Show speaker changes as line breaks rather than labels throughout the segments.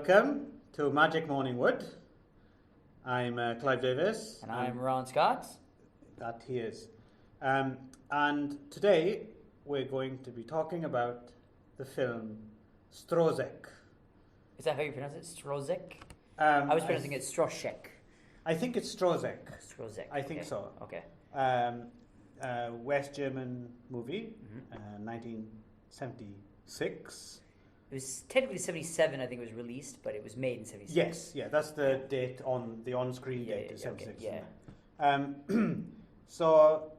Welcome to Magic Morning Wood. I'm Clive Davis.
And I'm Ron Scott.
That he is. And today we're going to be talking about the film STROSZEK.
Is that how you pronounce it? STROSZEK?
I
was pronouncing it STROSZEK.
I think it's STROSZEK.
STROSZEK.
I think so.
Okay.
West German movie, 1976.
It was technically 77, I think it was released, but it was made in 76.
Yes, yeah, that's the date on the on-screen date is 76.
Okay,
So,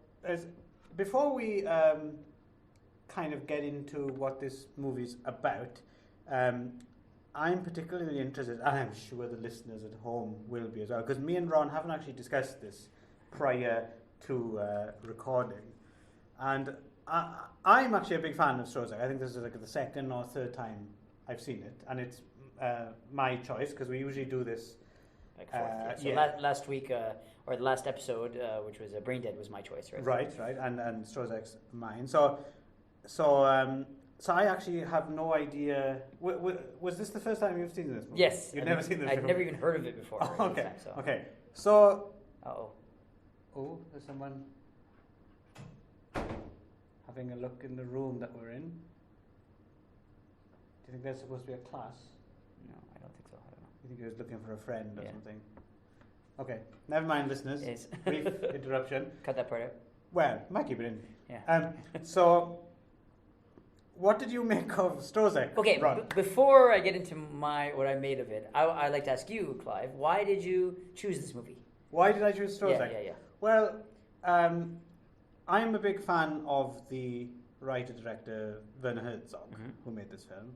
before we kind of get into what this movie's about, I'm particularly interested, and I'm sure the listeners at home will be as well, because me and Ron haven't actually discussed this prior to recording. And I'm actually a big fan of STROSZEK. I think this is like the second or third time I've seen it, and it's my choice because we usually do this.
Like fourth, So last week, or the last episode, which was Brain Dead, was my choice, right?
Right, and STROSZEK's mine. So I actually have no idea. Was this the first time you've seen this movie?
Yes.
You've never seen this
I'd never even heard of it before.
Oh, okay. Okay. So.
Uh-oh.
Oh, there's someone having a look in the room that we're in. Do you think there's supposed to be a class?
No, I don't think so. I don't know.
You think he was looking for a friend or something? Okay, never mind, listeners.
Yes.
Brief interruption.
Cut that part out.
Well, might keep it in.
Yeah.
So, what did you make of STROSZEK?
Okay, before I get into what I made of it, I'd like to ask you, Clive, why did you choose this movie?
Why did I choose STROSZEK?
Yeah.
Well, I'm a big fan of the writer-director Werner Herzog, who made this film.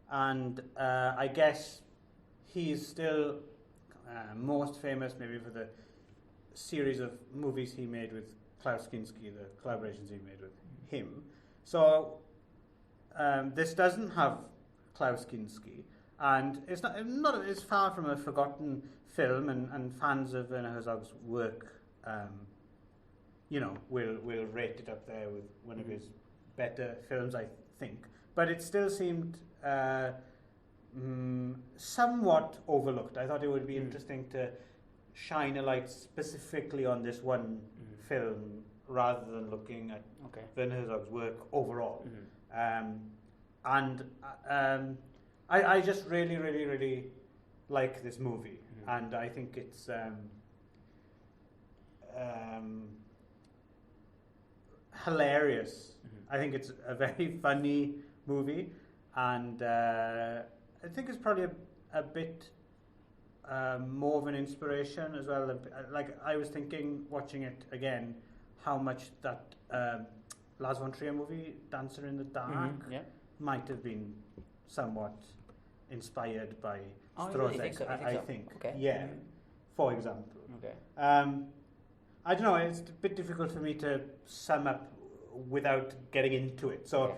And I guess he's still most famous maybe for the series of movies he made with Klaus Kinski, the collaborations he made with him. So this doesn't have Klaus Kinski, and it's it's far from a forgotten film, and fans of Werner Herzog's work will rate it up there with one of his better films, I think. But it still seemed somewhat overlooked. I thought it would be interesting to shine a light specifically on this one film rather than looking at Werner Herzog's work overall. I just really, really, really like this movie, and I think it's hilarious. I think it's a very funny movie, and I think it's probably a bit more of an inspiration as well. Like, I was thinking, watching it again, how much that Lars von Trier movie, Dancer in the Dark, might have been somewhat inspired by STROSZEK.
Really? You think so?
I think.
Okay.
Yeah, for example.
Okay.
I don't know, it's a bit difficult for me to sum up without getting into it. So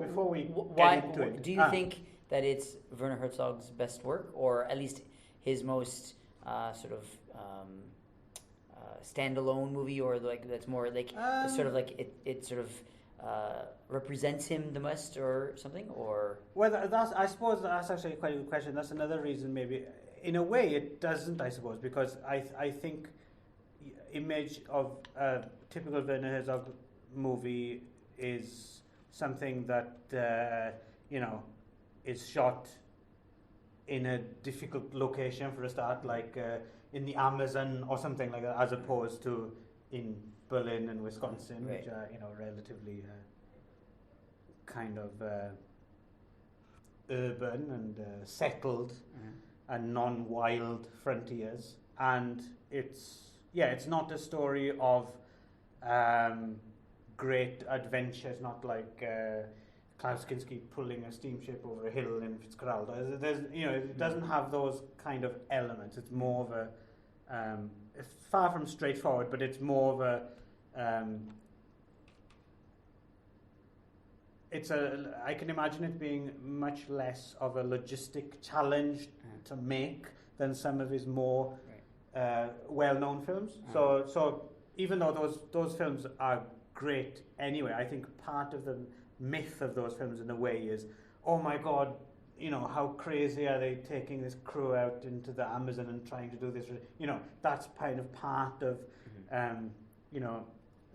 before we get into it...
Do you think that it's Werner Herzog's best work, or at least his most standalone movie, or like that's more like sort of like it sort of represents him the most or something, or?
Well, I suppose that's actually quite a good question. That's another reason maybe. In a way it doesn't, I suppose, because I think image of a typical Werner Herzog movie is something that is shot in a difficult location for a start, like in the Amazon or something like that, as opposed to in Berlin and Wisconsin, which are relatively kind of urban and settled and non-wild frontiers. And it's not a story of great adventure. It's not like Klaus Kinski pulling a steamship over a hill in Fitzcarraldo. It doesn't have those kind of elements. It's more of a it's far from straightforward, but it's more of a I can imagine it being much less of a logistic challenge to make than some of his more well-known films. So even though those films are great anyway, I think part of the myth of those films in a way is, oh my God, how crazy are they taking this crew out into the Amazon and trying to do this? That's kind of part of,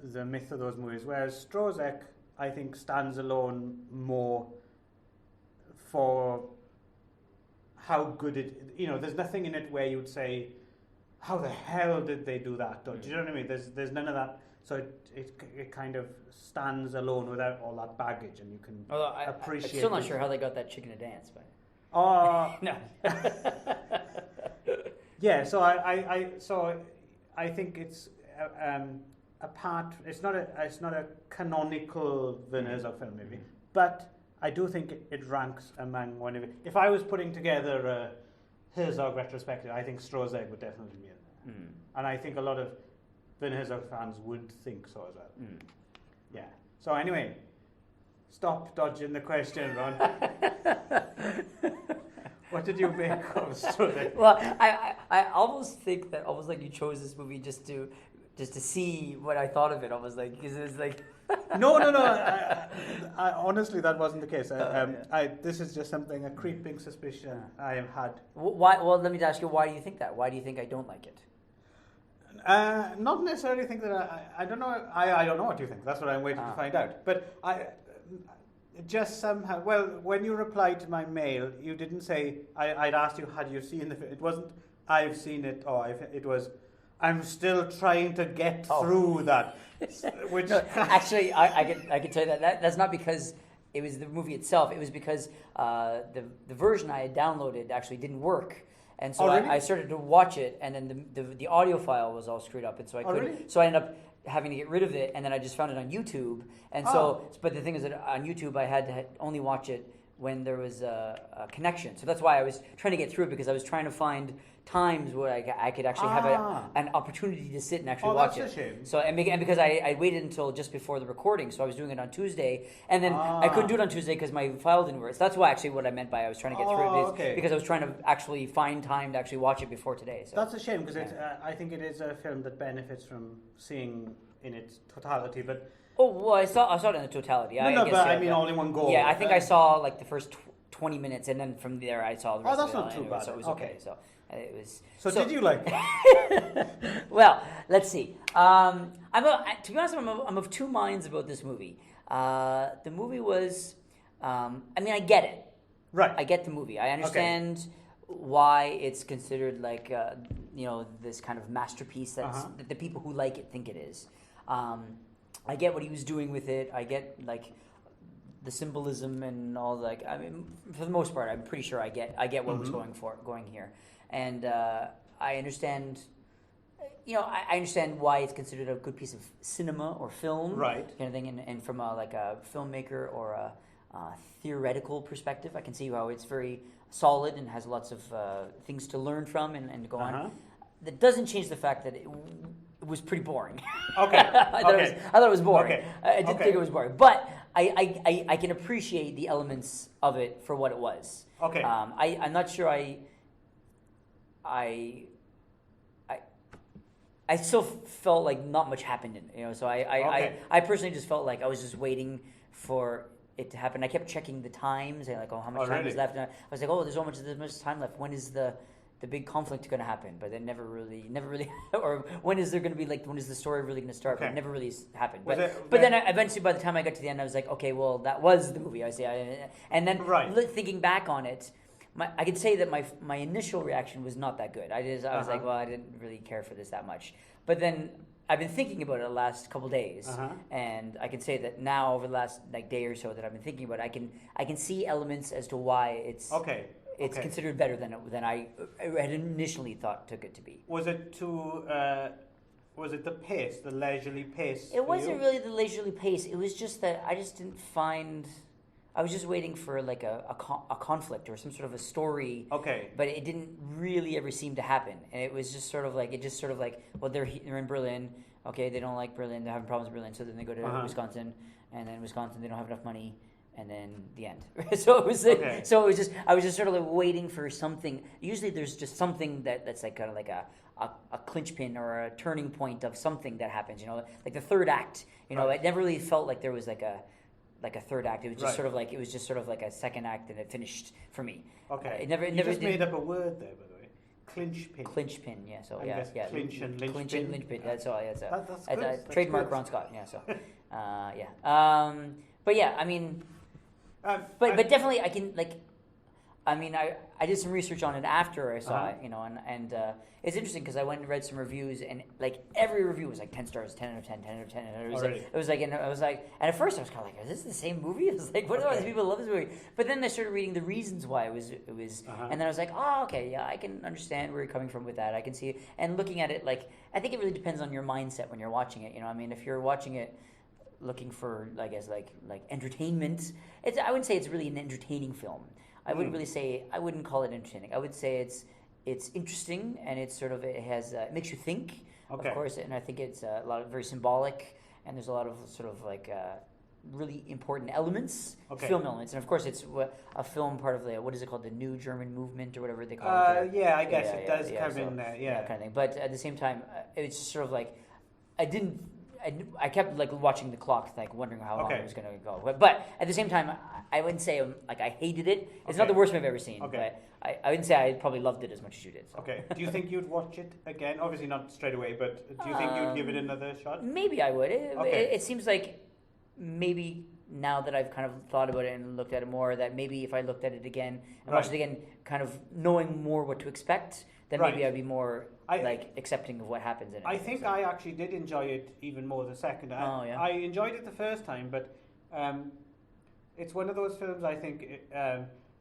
the myth of those movies. Whereas STROSZEK, I think, stands alone more for how good it. There's nothing in it where you'd say, how the hell did they do that? Or, do you know what I mean? There's none of that. So it kind of stands alone without all that baggage, and you can appreciate.
I'm still not sure how they got that chicken to dance, but.
No. Yeah. So I think it's a part. It's not a canonical Werner Herzog film, maybe, but I do think it ranks among one of it. If I was putting together a Herzog retrospective, I think STROSZEK would definitely be in there, and I think a lot of Werner Herzog fans would think so as well. Yeah. So anyway, stop dodging the question, Ron. What did you make of STROSZEK?
Well, I almost think that almost like you chose this movie just to see what I thought of it. Almost like because it's like.
No. I honestly, that wasn't the case. This is just a creeping suspicion I have had.
Why? Well, let me ask you. Why do you think that? Why do you think I don't like it?
Not necessarily think that I don't know. I don't know what you think. That's what I'm waiting to find out. But I just somehow. Well, when you replied to my mail, you didn't say I'd asked you had you seen the film. It wasn't I've seen it or it was I'm still trying to get through that. Which
no, actually, I can tell you that's not because it was the movie itself. It was because the version I had downloaded actually didn't work. And so
really?
I started to watch it, and then the audio file was all screwed up, and so I couldn't.
Really?
So I ended up having to get rid of it, and then I just found it on YouTube. And but the thing is that on YouTube I had to only watch it when there was a connection. So that's why I was trying to get through it, because I was trying to find times where I could actually have an opportunity to sit and actually watch it.
That's a shame.
So and because I waited until just before the recording, so I was doing it on Tuesday, and then I couldn't do it on Tuesday because my file didn't work. So that's why actually what I meant by I was trying to get through it because I was trying to actually find time to actually watch it before today. So
that's a shame because I think it is a film that benefits from seeing in its totality, but.
Oh well, I saw it in the totality.
I mean only one goal.
Yeah, I think I saw like the first 20 minutes, and then from there I saw the rest.
That's
of it
not too
anyway,
bad.
So it was okay. So it was.
So did you like it?
Well, let's see. To be honest, I'm of two minds about this movie. The movie was. I get it.
Right.
I get the movie. I understand why it's considered like this kind of masterpiece that the people who like it think it is. I get what he was doing with it. I get like the symbolism and all. Like I mean, for the most part, I'm pretty sure I get what was going here, and I understand. I understand why it's considered a good piece of cinema or film,
right?
Kind of thing, and from a filmmaker or a theoretical perspective, I can see how it's very solid and has lots of things to learn from and go on. That doesn't change the fact that it was pretty boring.
Okay.
I thought it was boring.
Okay.
I didn't think it was boring, but I can appreciate the elements of it for what it was.
Okay.
I'm not sure I still felt like not much happened in it, so I personally just felt like I was just waiting for it to happen. I kept checking the times and like, how much time is left? And I was like, there's so much time left. When is the big conflict going to happen? But then never really, or when is there going to be when is the story really going to start? But it never really happened. But then eventually, by the time I got to the end, I was like, okay, well, that was the movie. And then thinking back on it, I could say that my initial reaction was not that good. I was like, well, I didn't really care for this that much. But then I've been thinking about it the last couple days, and I can say that now over the last day or so that I've been thinking about it, I can see elements as to why it's considered better than I had initially took it to be.
Was it was it the pace, the leisurely pace?
It wasn't really the leisurely pace. It was just that I just didn't find. I was just waiting for like a conflict or some sort of a story. Okay. But it didn't really ever seem to happen, and it was just sort of like well, they're in Berlin. Okay, they don't like Berlin. They're having problems with Berlin, so then they go to Wisconsin, and then Wisconsin they don't have enough money. And then the end. So it was so it was just I was just sort of waiting for something. Usually there's just something that's like kind of like a clinch pin or a turning point of something that happens. Like the third act. It never really felt like there was like like a third act. It was just sort of like a second act, and it finished for me.
Okay.
It
you just made up a word there, by the way. Clinch pin.
Clinch pin, yeah. So
Clinch and linch
clinch
pin.
and linch pin. That's all. Yeah,
That's good. That's
trademark
good.
Ron Scott. Yeah. So, but yeah, I mean, but definitely I can like. I mean, I did some research on it after I saw it, and it's interesting because I went and read some reviews, and like every review was like 10 stars, 10 out of 10, 10 out of 10, and and at first I was kind of like, is this the same movie? I was like, what do all these people love this movie? But then I started reading the reasons why it was, and then I was like, oh, okay, yeah, I can understand where you're coming from with that. I can see it, and looking at it, like, I think it really depends on your mindset when you're watching it. I mean, if you're watching it looking for, I guess, like entertainment, I wouldn't say it's really an entertaining film. I wouldn't call it entertaining. I would say it's interesting, and it's sort of, it makes you think, of course, and I think it's a lot of very symbolic, and there's a lot of sort of like really important elements, film elements, and of course it's a film part of what is it called, the New German Movement or whatever they call it.
Yeah, I guess it does come in there,
kind of thing. But at the same time, it's just sort of like I kept like watching the clock, like wondering how long it was going to go. But at the same time, I wouldn't say like I hated it. It's not the worst movie I've ever seen. But I wouldn't say I probably loved it as much as you did. So.
Okay. Do you think you'd watch it again? Obviously not straight away, but do you think you'd give it another shot?
Maybe I would. It seems like maybe now that I've kind of thought about it and looked at it more, that maybe if I looked at it again and watched it again, kind of knowing more what to expect, then maybe I'd be more accepting of what happens in it.
I think I actually did enjoy it even more the second. I enjoyed it the first time, but it's one of those films, I think,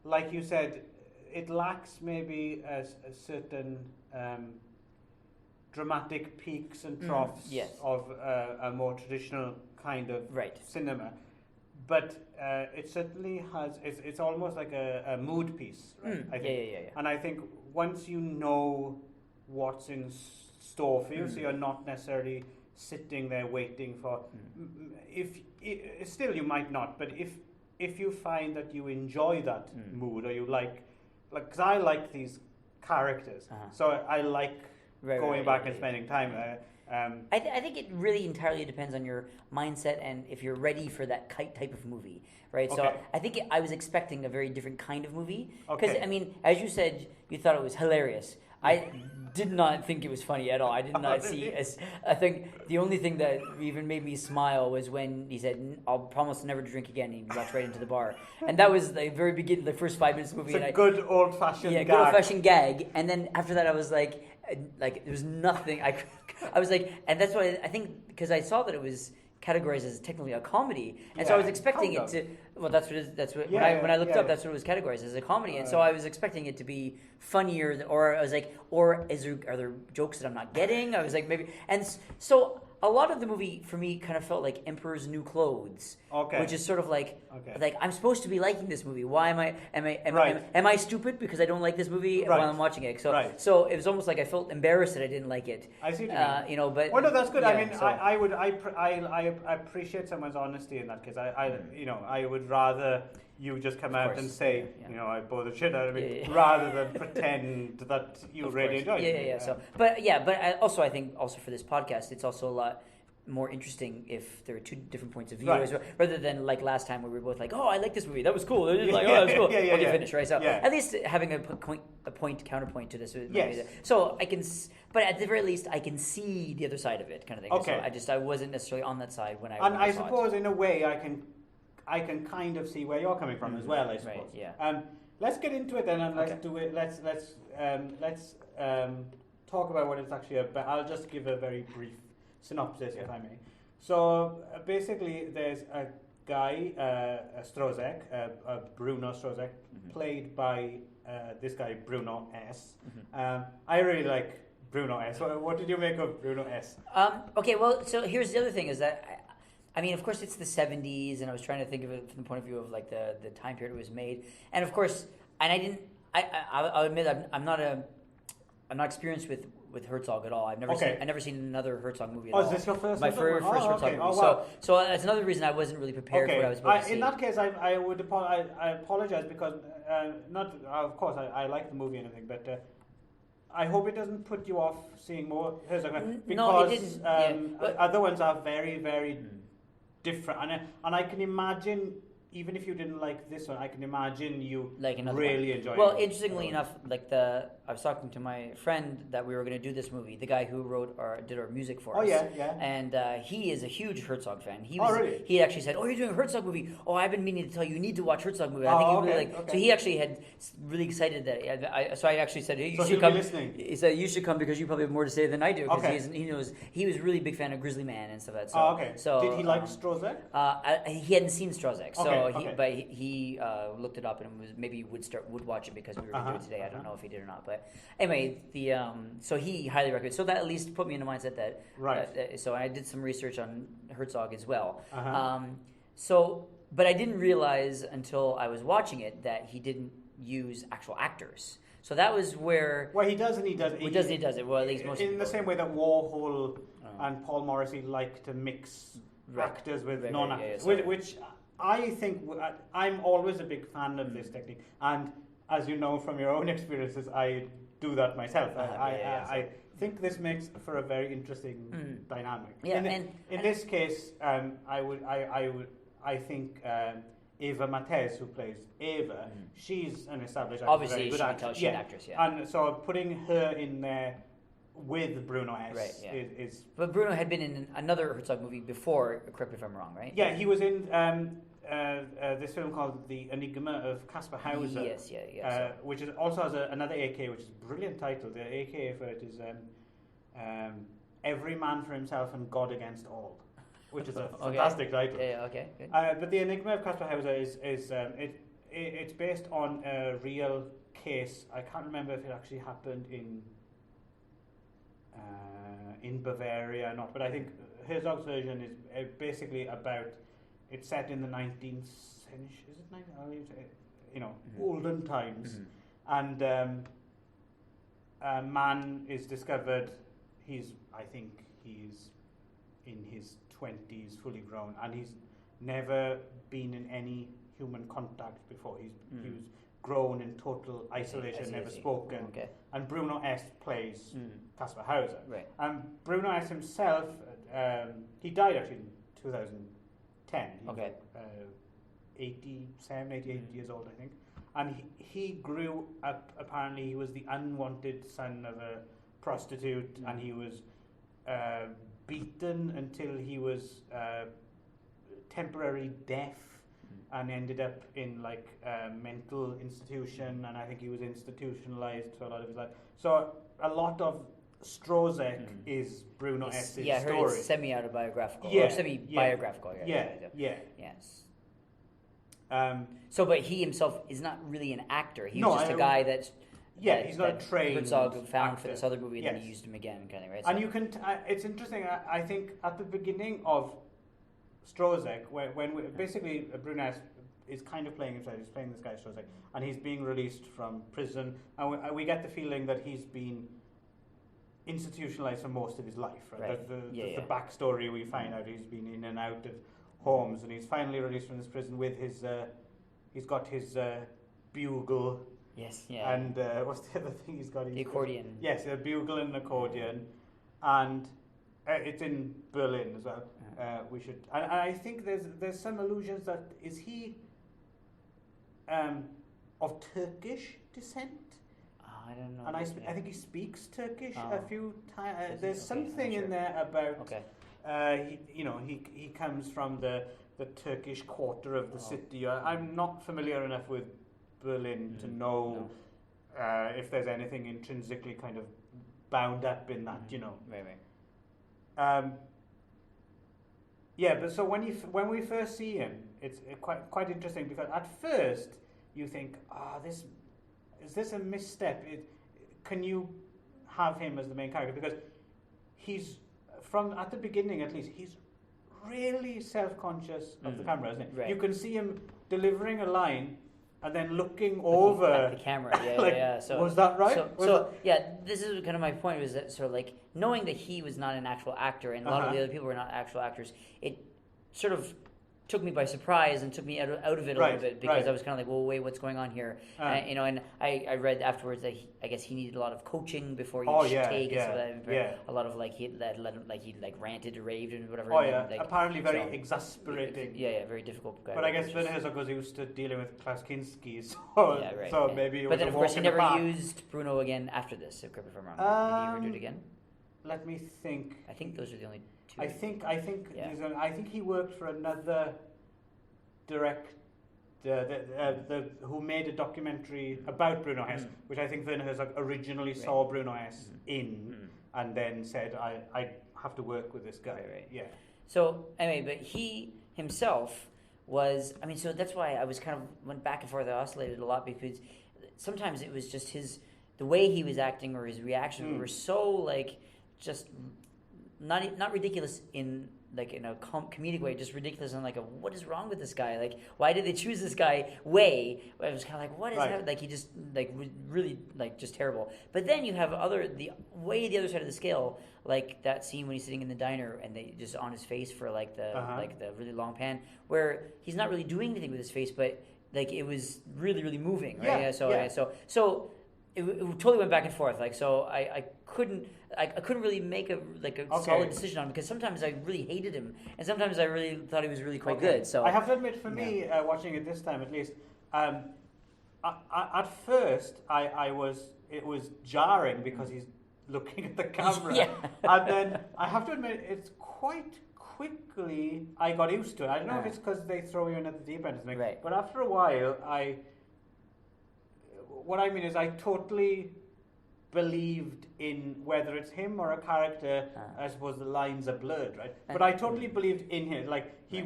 like you said, it lacks maybe a certain dramatic peaks and troughs of a more traditional kind of cinema. But it certainly has, it's almost like a mood piece, right? I think. Yeah. And I think once you know what's in store for you, so you're not necessarily sitting there waiting for, still you might not, but if you find that you enjoy that mood, or you like, because I like these characters, so I like going back and spending time there.
I think it really entirely depends on your mindset and if you're ready for that type of movie, right? So I think I was expecting a very different kind of movie. Because, I mean, as you said, you thought it was hilarious. I did not think it was funny at all. I did not see I think the only thing that even made me smile was when he said, I'll promise never to drink again, and he walked right into the bar. And that was the very beginning, the first 5 minutes of the movie.
It's a good old-fashioned gag.
Yeah, good old-fashioned gag. And then after that I was like there was nothing, I was like, and that's why I think, because I saw that it was categorized as technically a comedy, and so I was expecting it to. Well, that's what when I looked up, that's what it was categorized as, a comedy, and so I was expecting it to be funnier, or I was like, are there jokes that I'm not getting? I was like, maybe, and so a lot of the movie for me kind of felt like Emperor's New Clothes, which is sort of like I'm supposed to be liking this movie. Why am I stupid because I don't like this movie while I'm watching it? So it was almost like I felt embarrassed that I didn't like it.
I see what you mean.
But
no, that's good. I mean, I appreciate someone's honesty in that case. I would rather you just come out and say, I bore the shit out of it, rather than pretend that you really enjoy it.
Yeah. So, but I think for this podcast, it's also a lot more interesting if there are two different points of view, rather than like last time where we were both like, oh, I like this movie, that was cool. They're just like, oh, that was cool. Finish, right? So at least having a counterpoint to this. So I can, but at the very least, I can see the other side of it, kind of thing. So I wasn't necessarily on that side when I.
And I suppose in a way I can kind of see where you're coming from as well, I suppose.
Right, yeah.
Let's get into it then, and let's do it. Let's talk about what it's actually about. I'll just give a very brief synopsis, if I may. So basically, there's a guy, STROSZEK, Bruno STROSZEK, played by this guy Bruno S. I really like Bruno S. What did you make of Bruno S?
Okay, well, so here's the other thing: is that. I mean, of course, it's the 70s, and I was trying to think of it from the point of view of like the time period it was made, and of course, I'll admit I'm not experienced with Herzog at all. I've never seen another Herzog movie at all.
Is this your first?
My first Herzog movie. Wow. So that's another reason I wasn't really prepared for what I was supposed to see.
In that case, I apologize because of course I like the movie and everything, but. I hope it doesn't put you off seeing more Herzog, because
no, it didn't.
other ones are very, very different, and I can imagine. Even if you didn't like this one, I can imagine you
like
really enjoyed it.
Well, interestingly enough, I was talking to my friend that we were going to do this movie, the guy who did our music for us.
Oh, yeah.
And he is a huge Herzog fan.
Really?
He actually said, you're doing a Herzog movie. Oh, I've been meaning to tell you, you need to watch Herzog movie. I think you really like. So he actually had really excited that. So I actually said, hey, you should come. He said, you should come because you probably have more to say than I do. Because he was a really big fan of Grizzly Man and stuff like that. So,
so did he like STROSZEK?
He hadn't seen STROSZEK. So
but
he looked it up and maybe would watch it because we were going to do it today. I don't know if he did or not, but anyway, so he highly recommended. So that at least put me in the mindset that so I did some research on Herzog as well. But I didn't realize until I was watching it that he didn't use actual actors. So that was where.
Well, he does and he does.
He does and he does it. Well, at least most.
In the same way that Warhol and Paul Morrissey like to mix actors with non-actors, which. I think I'm always a big fan of this technique, and as you know from your own experiences, I do that myself. I think this makes for a very interesting dynamic.
Yeah,
in this case, I think Eva Matez, who plays Eva, she's an established actress,
obviously
very good actress.
She's an actress, yeah.
And so putting her in there with Bruno S. is.
But Bruno had been in another Herzog movie before. Correct me if I'm wrong, right?
Yeah, he was in this film called The Enigma of Caspar Hauser.
Yes.
Which is also has another AK, which is a brilliant title. The AK for it is Every Man for Himself and God Against All, which is a fantastic title.
Yeah, okay, good.
But The Enigma of Caspar Hauser it's based on a real case. I can't remember if it actually happened in Bavaria or not, but I think Herzog's version is basically about. It's set in the 19th century. Is it 19th? Olden times, and a man is discovered. I think he's in his 20s, fully grown, and he's never been in any human contact before. He was grown in total isolation, never spoken. And Bruno S. plays Caspar Hauser.
Right.
And Bruno S. himself, he died actually in 2010. He was 87, 88 years old, I think. And he grew up, apparently he was the unwanted son of a prostitute, and he was beaten until he was temporarily deaf, and ended up in a mental institution, and I think he was institutionalized for a lot of his life. So a lot of STROSZEK is Bruno S.'s story.
Yeah, I heard it's semi-autobiographical, or semi-biographical. Yes. But he himself is not really an actor. He's just a guy that's...
Yeah, he's not a trained
Herzog found
actor.
For this other movie, and then he used him again, kind of, right?
And you can... it's interesting, I think, at the beginning of STROSZEK, when basically Bruno S. is kind of playing himself, he's playing this guy STROSZEK, and he's being released from prison, and we get the feeling that he's been institutionalized for most of his life, right? The backstory we find out, he's been in and out of homes, and he's finally released from this prison with his, he's got his bugle.
Yes, yeah.
And what's the other thing he's got?
The accordion.
Yes, a bugle and an accordion, and it's in Berlin as well. We should, and I think there's some allusions that is he of Turkish descent.
I don't know.
And I think he speaks Turkish a few times. There's something in there about. He comes from the Turkish quarter of the city. I'm not familiar enough with Berlin to know if there's anything intrinsically kind of bound up in that,
Right.
But so when we first see him, it's quite interesting, because at first you think, is this a misstep? Can you have him as the main character? Because he's, at the beginning at least, he's really self-conscious of the camera, isn't he?
Right.
You can see him delivering a line and then looking over
at the camera. So
was that right?
This is kind of my point, was that sort of knowing that he was not an actual actor and a lot of the other people were not actual actors, it sort of took me by surprise and took me out of it a little bit because I was kind of like, well, wait, what's going on here? And I read afterwards that I guess he needed a lot of coaching before each take. And so a lot of like he ranted or raved and whatever.
Apparently very exasperating.
Very difficult guy.
But I guess Werner Herzog was used to dealing with Klaus Kinski, so maybe it was.
But then of course he never used Bruno again after this. Correct me if I'm wrong. Did he ever do it again?
Let me think.
I think those are the only two.
I think he worked for another director who made a documentary about Bruno Hess, which I think Werner Herzog originally saw Bruno Hess in, and then said, I have to work with this guy. Yeah.
So anyway, but he himself was, so that's why I was kind of went back and forth, I oscillated a lot, because sometimes it was just the way he was acting or his reaction were so like just not ridiculous in like in a comedic way, just ridiculous and like what is wrong with this guy? Like why did they choose this guy? I was kind of like what is that? Like he just like really like just terrible. But then you have the other side of the scale, like that scene when he's sitting in the diner and they just on his face for like the really long pan where he's not really doing anything with his face, but like it was really really moving, right? So it totally went back and forth. Like so, I couldn't really make a solid decision on him because sometimes I really hated him and sometimes I really thought he was really quite good. So
I have to admit, for me, watching it this time at least, at first it was jarring because he's looking at the camera, and then I have to admit it's quite quickly I got used to it. I don't know if it's because they throw you in at the deep end, but after a while what I mean is I totally believed in whether it's him or a character. I suppose the lines are blurred, right? But I totally believed in him. Like he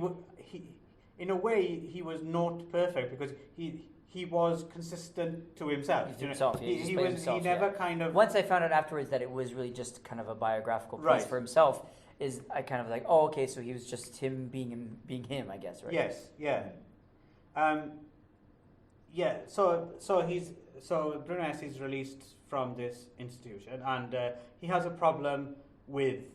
in a way, he was not perfect because he was consistent to himself. He never kind of.
Once I found out afterwards that it was really just kind of a biographical piece for himself, I kind of like, oh, okay, so he was just him being him, I guess, right?
Yes, yeah. So Bruno Hess is released from this institution, and he has a problem with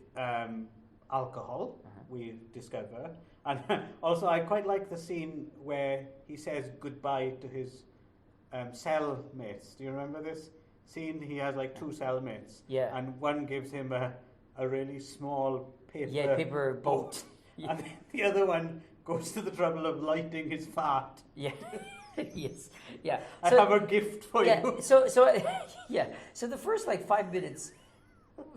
alcohol. We discover, and also I quite like the scene where he says goodbye to his cellmates. Do you remember this scene? He has like two cellmates, and one gives him a really small paper boat, and the other one goes to the trouble of lighting his fart.
Yeah. Yes. Yeah.
I have a gift for you.
So So the first 5 minutes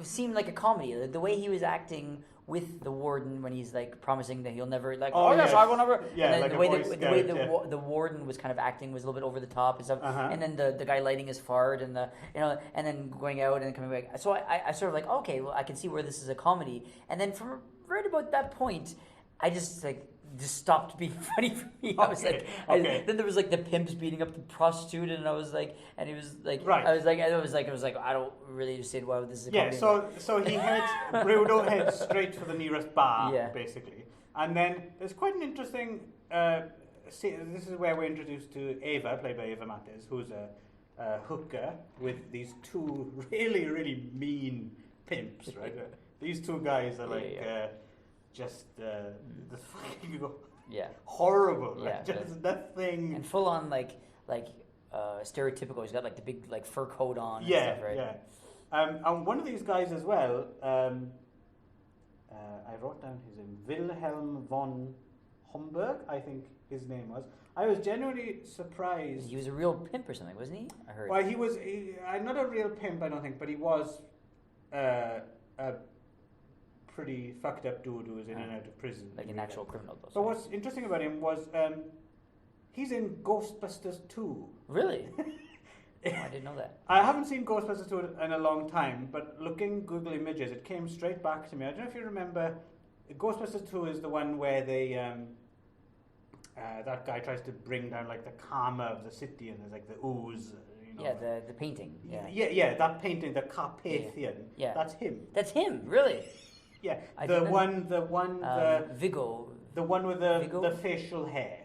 seemed like a comedy. The way he was acting with the warden when he's promising that he'll never I will never.
Yeah.
And then the way the warden was kind of acting was a little bit over the top and stuff. And then the guy lighting his fart and and then going out and then coming back. So I sort of okay, well I can see where this is a comedy. And then from right about that point, I just stopped being funny for me. I was then there was the pimps beating up the prostitute, and I was and he was I was like, I don't really understand why this is a comedy.
So Bruno heads straight for the nearest bar, basically, and then there's quite an interesting. This is where we're introduced to Eva, played by Eva Mattes, who's a hooker with these two really really mean pimps, right? These two guys are just fucking horrible, just nothing,
and full on stereotypical. He's got the big fur coat on, and stuff, right?
And one of these guys as well. I wrote down his name, Wilhelm von Homburg, I think his name was. I was genuinely surprised.
He was a real pimp or something, wasn't he? I heard.
Well, he was not a real pimp, I don't think, but he was a pretty fucked up dude who was in and out of prison.
Like an actual criminal.
But what's interesting about him was he's in Ghostbusters 2.
Really? I didn't know that.
I haven't seen Ghostbusters 2 in a long time, but looking Google Images, it came straight back to me. I don't know if you remember, Ghostbusters 2 is the one where they that guy tries to bring down the karma of the city, and there's the ooze.
The painting.
Yeah, that painting, the Carpathian.
Yeah.
That's him.
That's him, really?
Yeah,
Vigo.
The one with the facial hair.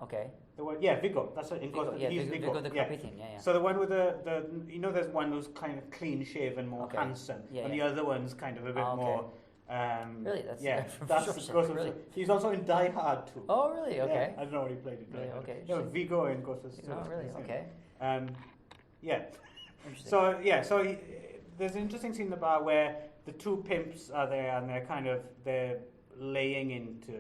Okay.
The one, Vigo. That's it. He's
Vigo the Carpathian. Yeah.
So the one with the there's one who's kind of clean shaven, more handsome, and the other one's kind of a bit more
Really? That's from
STROSZEK.
really?
He's also in Die Hard too.
Oh, really? Okay.
Yeah, I don't know what he played in Die
Really?
Hard.
Okay.
No, Vigo in Ghost of
Oh, really? Okay.
Yeah.
Interesting.
So there's an interesting scene in the bar where the two pimps are there and they're laying into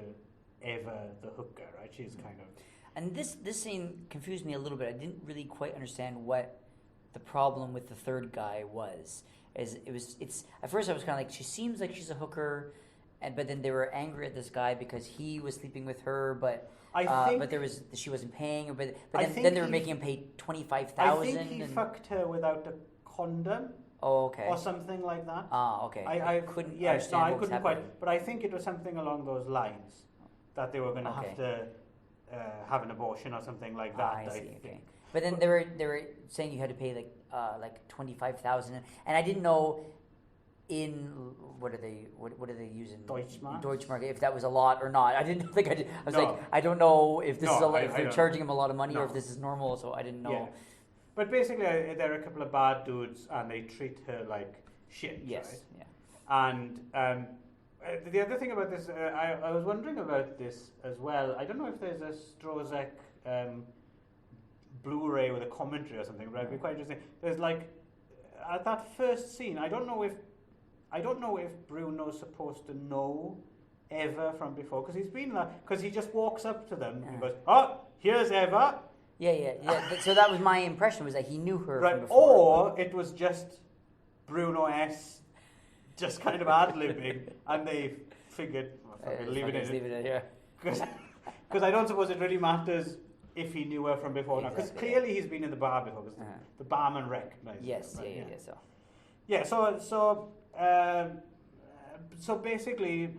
Eva the hooker, right? She's kind of.
And this scene confused me a little bit. I didn't really quite understand what the problem with the third guy was. It's at first I was kind of like, she seems like she's a hooker, but then they were angry at this guy because he was sleeping with her, but she wasn't paying, but then they were making him pay $25,000.
I think he fucked her without a condom.
Oh, okay.
Or something like that.
Ah, okay.
I
couldn't.
Yes, no, I couldn't
happening.
quite. But I think it was something along those lines that they were going to have to have an abortion or something like that.
I see. Okay. But then they were saying you had to pay like $25,000, and I didn't know what do they use in Deutschmark if that was a lot or not. I didn't think I did. I was I don't know if this is if they're charging him a lot of money or if this is normal. So I didn't know.
Yeah. But basically, there are a couple of bad dudes, and they treat her like shit.
Yes.
Right?
Yeah.
And the other thing about this, I was wondering about this as well. I don't know if there's a STROSZEK Blu-ray with a commentary or something, but it'd be quite interesting. There's at that first scene, I don't know if Bruno's supposed to know Eva from before, because he's been there, because he just walks up to them and goes, "Oh, here's Eva."
Yeah. So that was my impression, was that he knew her
right,
from before.
Or it was just Bruno S. just kind of ad-libbing, and they figured, leave it in.
Yeah.
Because I don't suppose it really matters if he knew her from before now, because clearly he's been in the bar before, because the barman recognised
him.
Yes, so basically,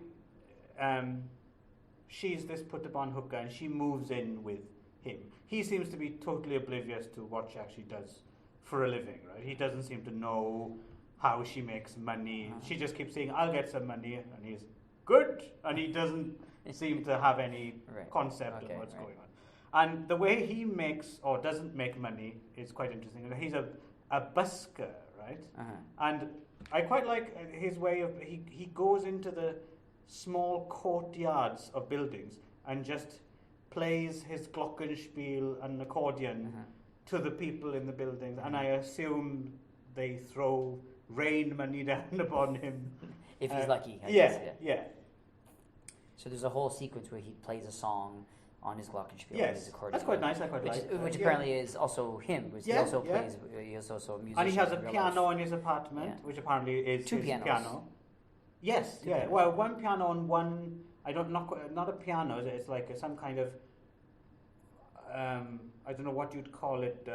she's this put-upon hooker, and she moves in with him. He seems to be totally oblivious to what she actually does for a living, right? He doesn't seem to know how she makes money. She just keeps saying, "I'll get some money," and he's good, and he doesn't seem to have any concept of what's going on. And the way he makes or doesn't make money is quite interesting. He's a busker, right? And I quite like his way of, he goes into the small courtyards of buildings and just plays his glockenspiel and accordion to the people in the buildings, and I assume they throw rain money down upon him.
If he's lucky. I
yeah,
guess,
yeah.
So there's a whole sequence where he plays a song on his glockenspiel,
yes,
on his accordion.
That's quite nice. I quite like.
Which apparently is also him. Which he also plays. He is also a musician.
And he has a piano in his apartment, which apparently is
two
his
pianos.
Piano. Yes, two pianos. Well, one piano and one. Not a piano. It's like some kind of. I don't know what you'd call it.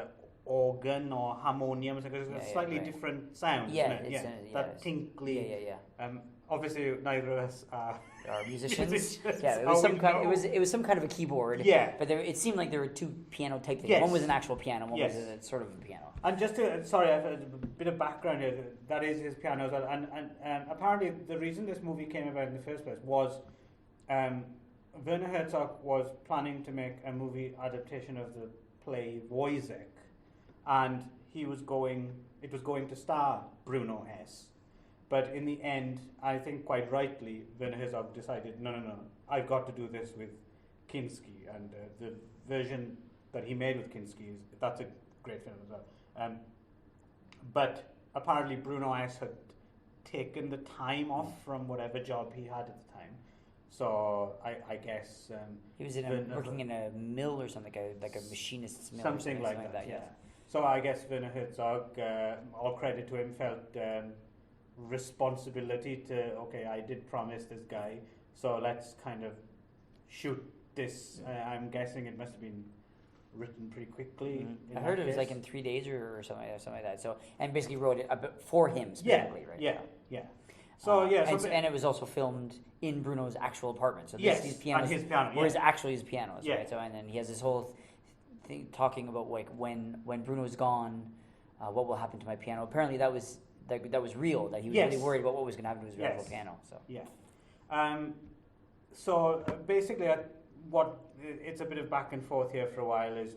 Organ or harmonium. It's a slightly different sound.
Yeah,
isn't it? That tinkly.
Yeah.
Obviously, neither of us are
musicians. Yeah, it was some kind. It was some kind of a keyboard.
Yeah,
but it seemed like there were two piano type things.
Yes.
One was an actual piano. One was a sort of a piano.
And just to, sorry, I have a bit of background here. That is his piano as well. And apparently, the reason this movie came about in the first place was Werner Herzog was planning to make a movie adaptation of the play Wojciech, and it was going to star Bruno S. But in the end, I think quite rightly, Werner Herzog decided, no, I've got to do this with Kinski, and the version that he made with Kinski, that's a great film as well. But apparently Bruno S. had taken the time off from whatever job he had at the time. So I guess
he was working in a mill or something, like a machinist's mill,
something like that. Yeah. So I guess Werner Herzog, all credit to him, felt responsibility to I did promise this guy, so let's kind of shoot this. I'm guessing it must have been written pretty quickly.
I heard it was like in 3 days or something like that. So and basically wrote it for him specifically, right?
Yeah. So
and it was also filmed in Bruno's actual apartment. So these pianos
his piano,
were actually his pianos, right? So and then he has this whole thing talking about like when Bruno is gone, what will happen to my piano? Apparently that was real. That he was really worried about what was going to happen to his actual piano. So
so basically, it's a bit of back and forth here for a while. Is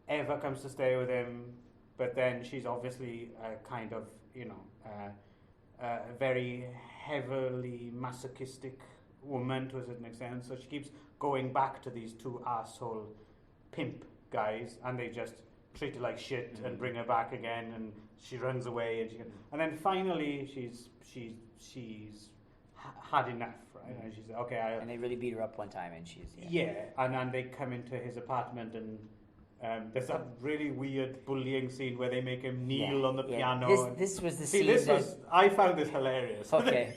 Eva comes to stay with him, but then she's obviously kind of a very heavily masochistic woman to a certain extent, so she keeps going back to these two asshole pimp guys, and they just treat her like shit and bring her back again, and she runs away, and then finally she's had enough, right? And she's like, okay,
and they really beat her up one time, and she's
and then they come into his apartment, and there's that really weird bullying scene where they make him kneel on the piano.
This was the scene.
I found this hilarious.
Okay,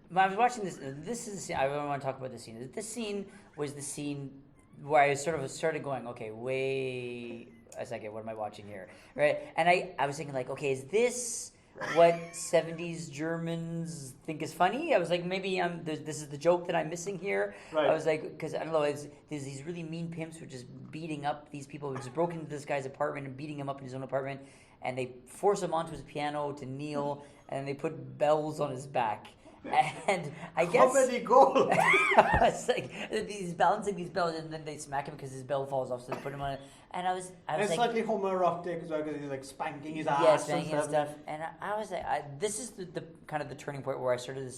when I was watching this. This is the scene. I really want to talk about this scene. This scene was the scene where I sort of started going, okay, wait a second, what am I watching here, right? And I was thinking like, okay, is this what 70s Germans think is funny? I was like, maybe this is the joke that I'm missing here.
Right.
I was like, because I don't know, there's these really mean pimps who are just beating up these people who just broke into this guy's apartment and beating him up in his own apartment, and they force him onto his piano to kneel, and they put bells on his back. And I guess
comedy gold.
it's like he's balancing these bells, and then they smack him because his bell falls off, so they put him on it. And I was
it's
like,
slightly homoerotic as well, because he's like spanking his ass
spanking and stuff. And I was like, this is the kind of the turning point where I started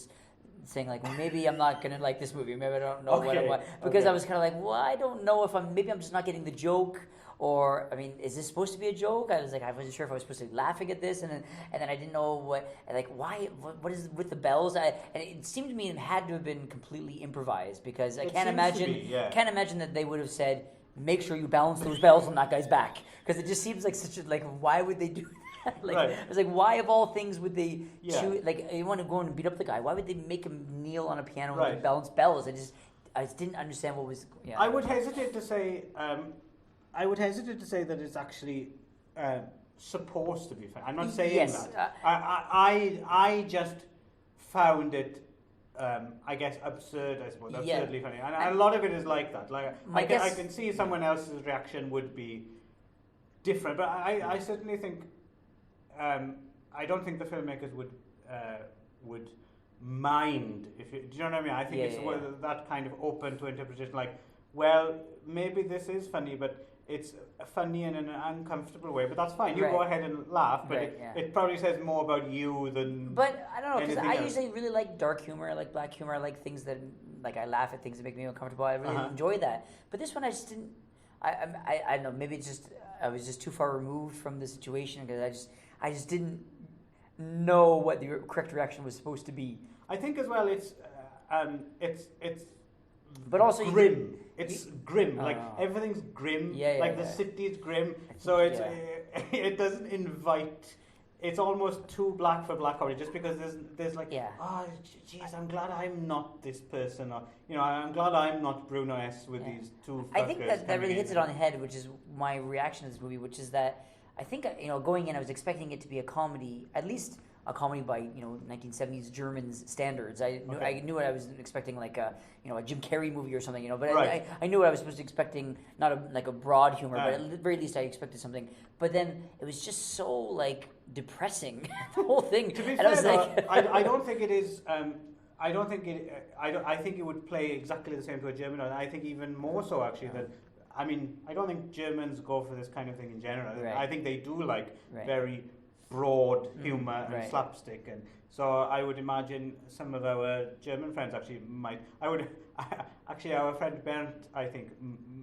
saying like, maybe I'm not gonna like this movie. Maybe I don't know what because I was kind of like, well, I don't know if I'm just not getting the joke. Or, I mean, is this supposed to be a joke? I was like, I wasn't sure if I was supposed to be laughing at this, and then I didn't know what is with the bells? And it seemed to me it had to have been completely improvised, because I can't imagine that they would have said, make sure you balance those bells on that guy's back, because it just seems like why would they do that? I was like, why of all things would they choose, like, you want to go and beat up the guy, why would they make him kneel on a piano and balance bells? I just didn't understand what was.
I would hesitate to say. I would hesitate to say that it's actually supposed to be funny. I'm not saying that. I just found it, I guess, absurd, I suppose. Absurdly funny. And a lot of it is like that. Like I can see someone else's reaction would be different. But I certainly think, I don't think the filmmakers would mind. Do you know what I mean? I think it's that kind of open to interpretation. Like, well, maybe this is funny, but it's funny in an uncomfortable way, but that's fine. You go ahead and laugh, but it probably says more about you than.
But I don't know, because I usually really like dark humor, I like black humor, I like things that, like, I laugh at things that make me uncomfortable. I really enjoy that. But this one, I just didn't. I don't know. Maybe it's just I was just too far removed from the situation, because I just didn't know what the correct reaction was supposed to be.
I think as well, it's
but also
grim. It's grim. Like everything's grim. The city's grim. So it doesn't invite. It's almost too black for black comedy, just because there's like, oh jeez, I'm glad I'm not this person, or I'm glad I'm not Bruno S with these two.
I think that really hits it on the head, which is my reaction to this movie, which is that I think going in, I was expecting it to be a comedy, at least a comedy by 1970s German standards. I knew what I was expecting, like a Jim Carrey movie or something, but I knew what I was supposed to expecting, not a broad humor, but at the very least I expected something. But then it was just so like depressing, the whole thing.
To be fair, I don't think it is. I don't think it. I think it would play exactly the same to a German. I think even more so actually that. I mean, I don't think Germans go for this kind of thing in general. I think they do like very broad humor and slapstick, and so I would imagine some of our German friends actually might. Actually, our friend Bernd, I think,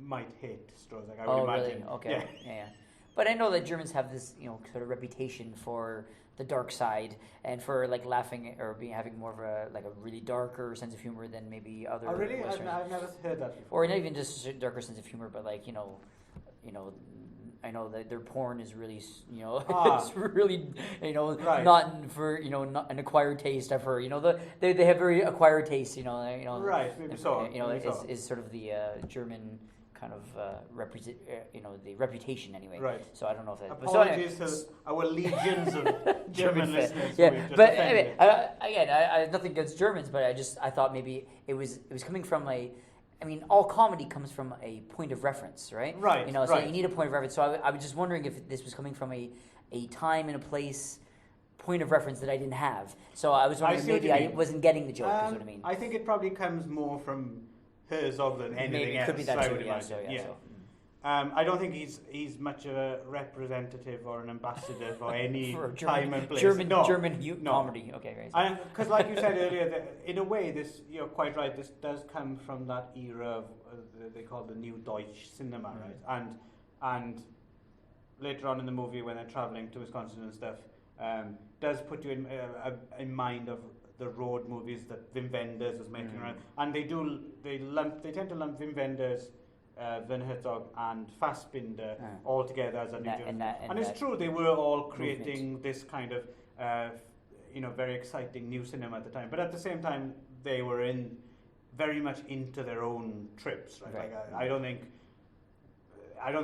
might hate STROSZEK. I would imagine.
Really? Okay. Yeah. But I know that Germans have this, sort of reputation for the dark side and for like laughing or having more of a really darker sense of humor than maybe other.
Oh, really?
Western.
I've never heard that before.
Or not even just a darker sense of humor, but like I know that their porn is really, it's really, not for, not an acquired taste. I've heard, they have very acquired taste,
Right, maybe so.
Is sort of the German kind of the reputation anyway.
Right.
So I don't know if that.
Apologies to our legions of German listeners.
Yeah, but anyway, I have nothing against Germans, but I thought maybe it was coming from all comedy comes from a point of reference, right?
Right.
So you need a point of reference. So I was just wondering if this was coming from a time and a place point of reference that I didn't have. So I was wondering maybe I wasn't getting the joke, is what I mean.
I think it probably comes more from Herzog than anything else.
Maybe it could be that
I
too,
would imagine.
So.
I don't think he's much of a representative or an ambassador for any
for
time and place.
German
No.
comedy. Okay, right.
Because, like you said earlier, in a way, this you're quite right. This does come from that era of they call the New Deutsch cinema, right? And later on in the movie, when they're traveling to Wisconsin and stuff, does put you in mind of the road movies that Wim Wenders was making around, and they tend to lump Wim Wenders, Werner Herzog and Fassbinder all together as a new and it's true, they were all creating this kind of very exciting new cinema at the time, but at the same time they were very much into their own trips, right? Like I don't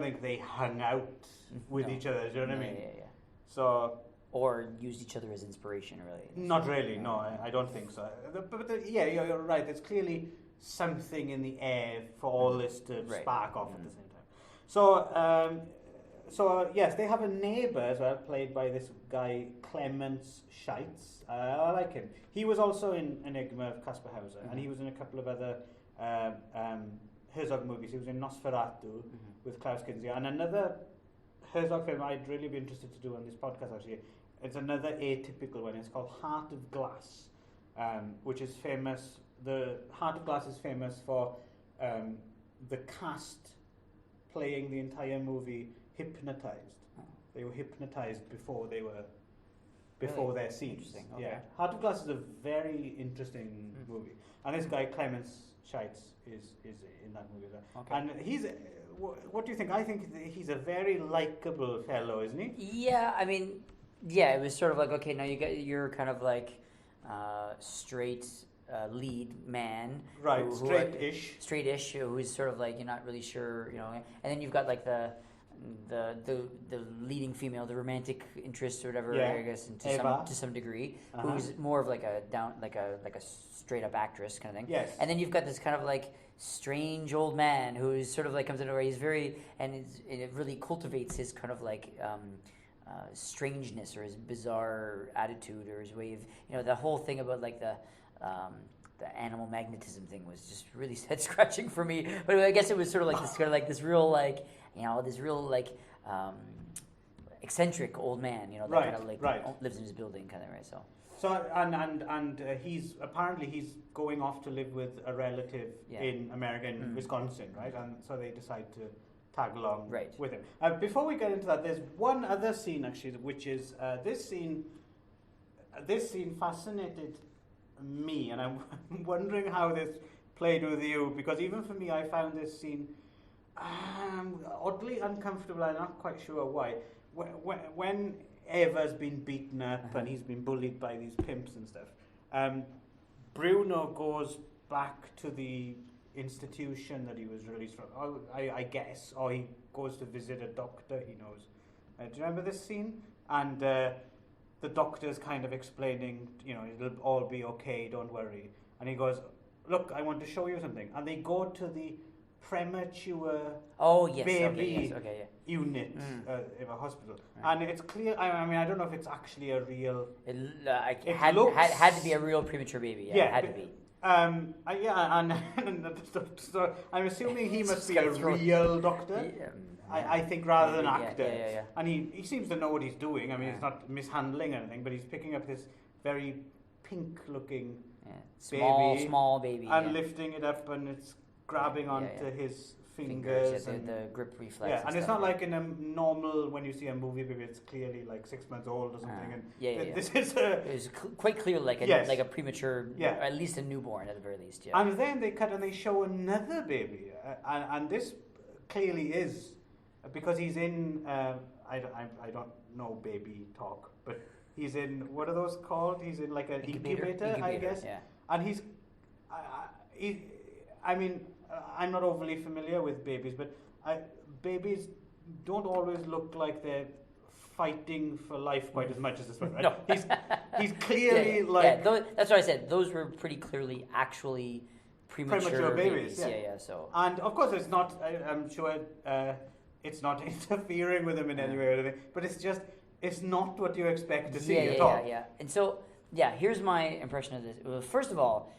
think they hung out with each other, do you know what I mean?
Yeah.
So
or used each other as inspiration, really.
Not really, no, I don't think so. But you're right, there's clearly something in the air for all this to spark off at the same time. So yes, they have a neighbour as well, played by this guy Clemens Scheitz. I like him. He was also in Enigma of Caspar Hauser, and he was in a couple of other Herzog movies. He was in Nosferatu with Klaus Kinski, and another Herzog film I'd really be interested to do on this podcast, actually. It's another atypical one. It's called Heart of Glass, which is famous. The Heart of Glass is famous for the cast playing the entire movie hypnotized. They were hypnotized before their scenes.
Okay.
Yeah, Heart of Glass is a very interesting movie, and this guy Clemens Scheitz is in that movie as well. Okay. And he's. What do you think? I think he's a very likable fellow, isn't he?
Yeah, I mean, yeah, it was sort of like, okay, now you're kind of like straight lead man,
right? Straight-ish,
who's sort of like you're not really sure, and then you've got like the leading female, the romantic interest or whatever, I guess, to some degree, who's more of like a straight up actress kind of thing.
Yes.
And then you've got this kind of like strange old man who's sort of like comes into where he's very and it really cultivates his kind of like strangeness or his bizarre attitude or his way of the whole thing about like the animal magnetism thing was just really head scratching for me. But I guess it was sort of like this kind of like this real like this real like eccentric old man, that kind of like lives in his building kind of, right?
So and he's going off to live with a relative in America, in Wisconsin, right? And so they decide to tag along with him. Before we get into that, there's one other scene actually, which is this scene fascinated me, and I'm wondering how this played with you, because even for me, I found this scene oddly uncomfortable. I'm not quite sure why. When Eva's been beaten up and he's been bullied by these pimps and stuff, Bruno goes back to the institution that he was released from, I guess, or he goes to visit a doctor he knows. Do you remember this scene? And the doctor's kind of explaining, it'll all be okay, don't worry. And he goes, look, I want to show you something. And they go to the premature baby unit in a hospital. Right. And it's clear, I mean, I don't know if it's actually a real...
It had to be a real premature baby. Yeah, it had to be.
So I'm assuming he must be a real doctor. I think rather than actor.
Yeah.
And he seems to know what he's doing. I mean, it's not mishandling anything, but he's picking up this very pink-looking
small baby,
and lifting it up, and it's grabbing onto his fingers
and the grip reflex.
Yeah, and it's not like in a normal, when you see a movie baby, it's clearly like 6 months old or something. This is
it was quite clear, like a premature, at least a newborn at the very least. Yeah.
And then they cut and they show another baby, and this clearly is because he's in. I don't know baby talk, but he's in, what are those called? He's in like an incubator, I guess.
Yeah.
And he's, I mean, I'm not overly familiar with babies, but babies don't always look like they're fighting for life quite as much as this one, right?
No.
He's clearly like...
Yeah, that's what I said. Those were pretty clearly actually premature babies.
Yeah.
So.
And of course it's not, I'm sure it's not interfering with him in any way or anything, but it's not what you expect to see at all.
Yeah. And so, here's my impression of this. Well, first of all,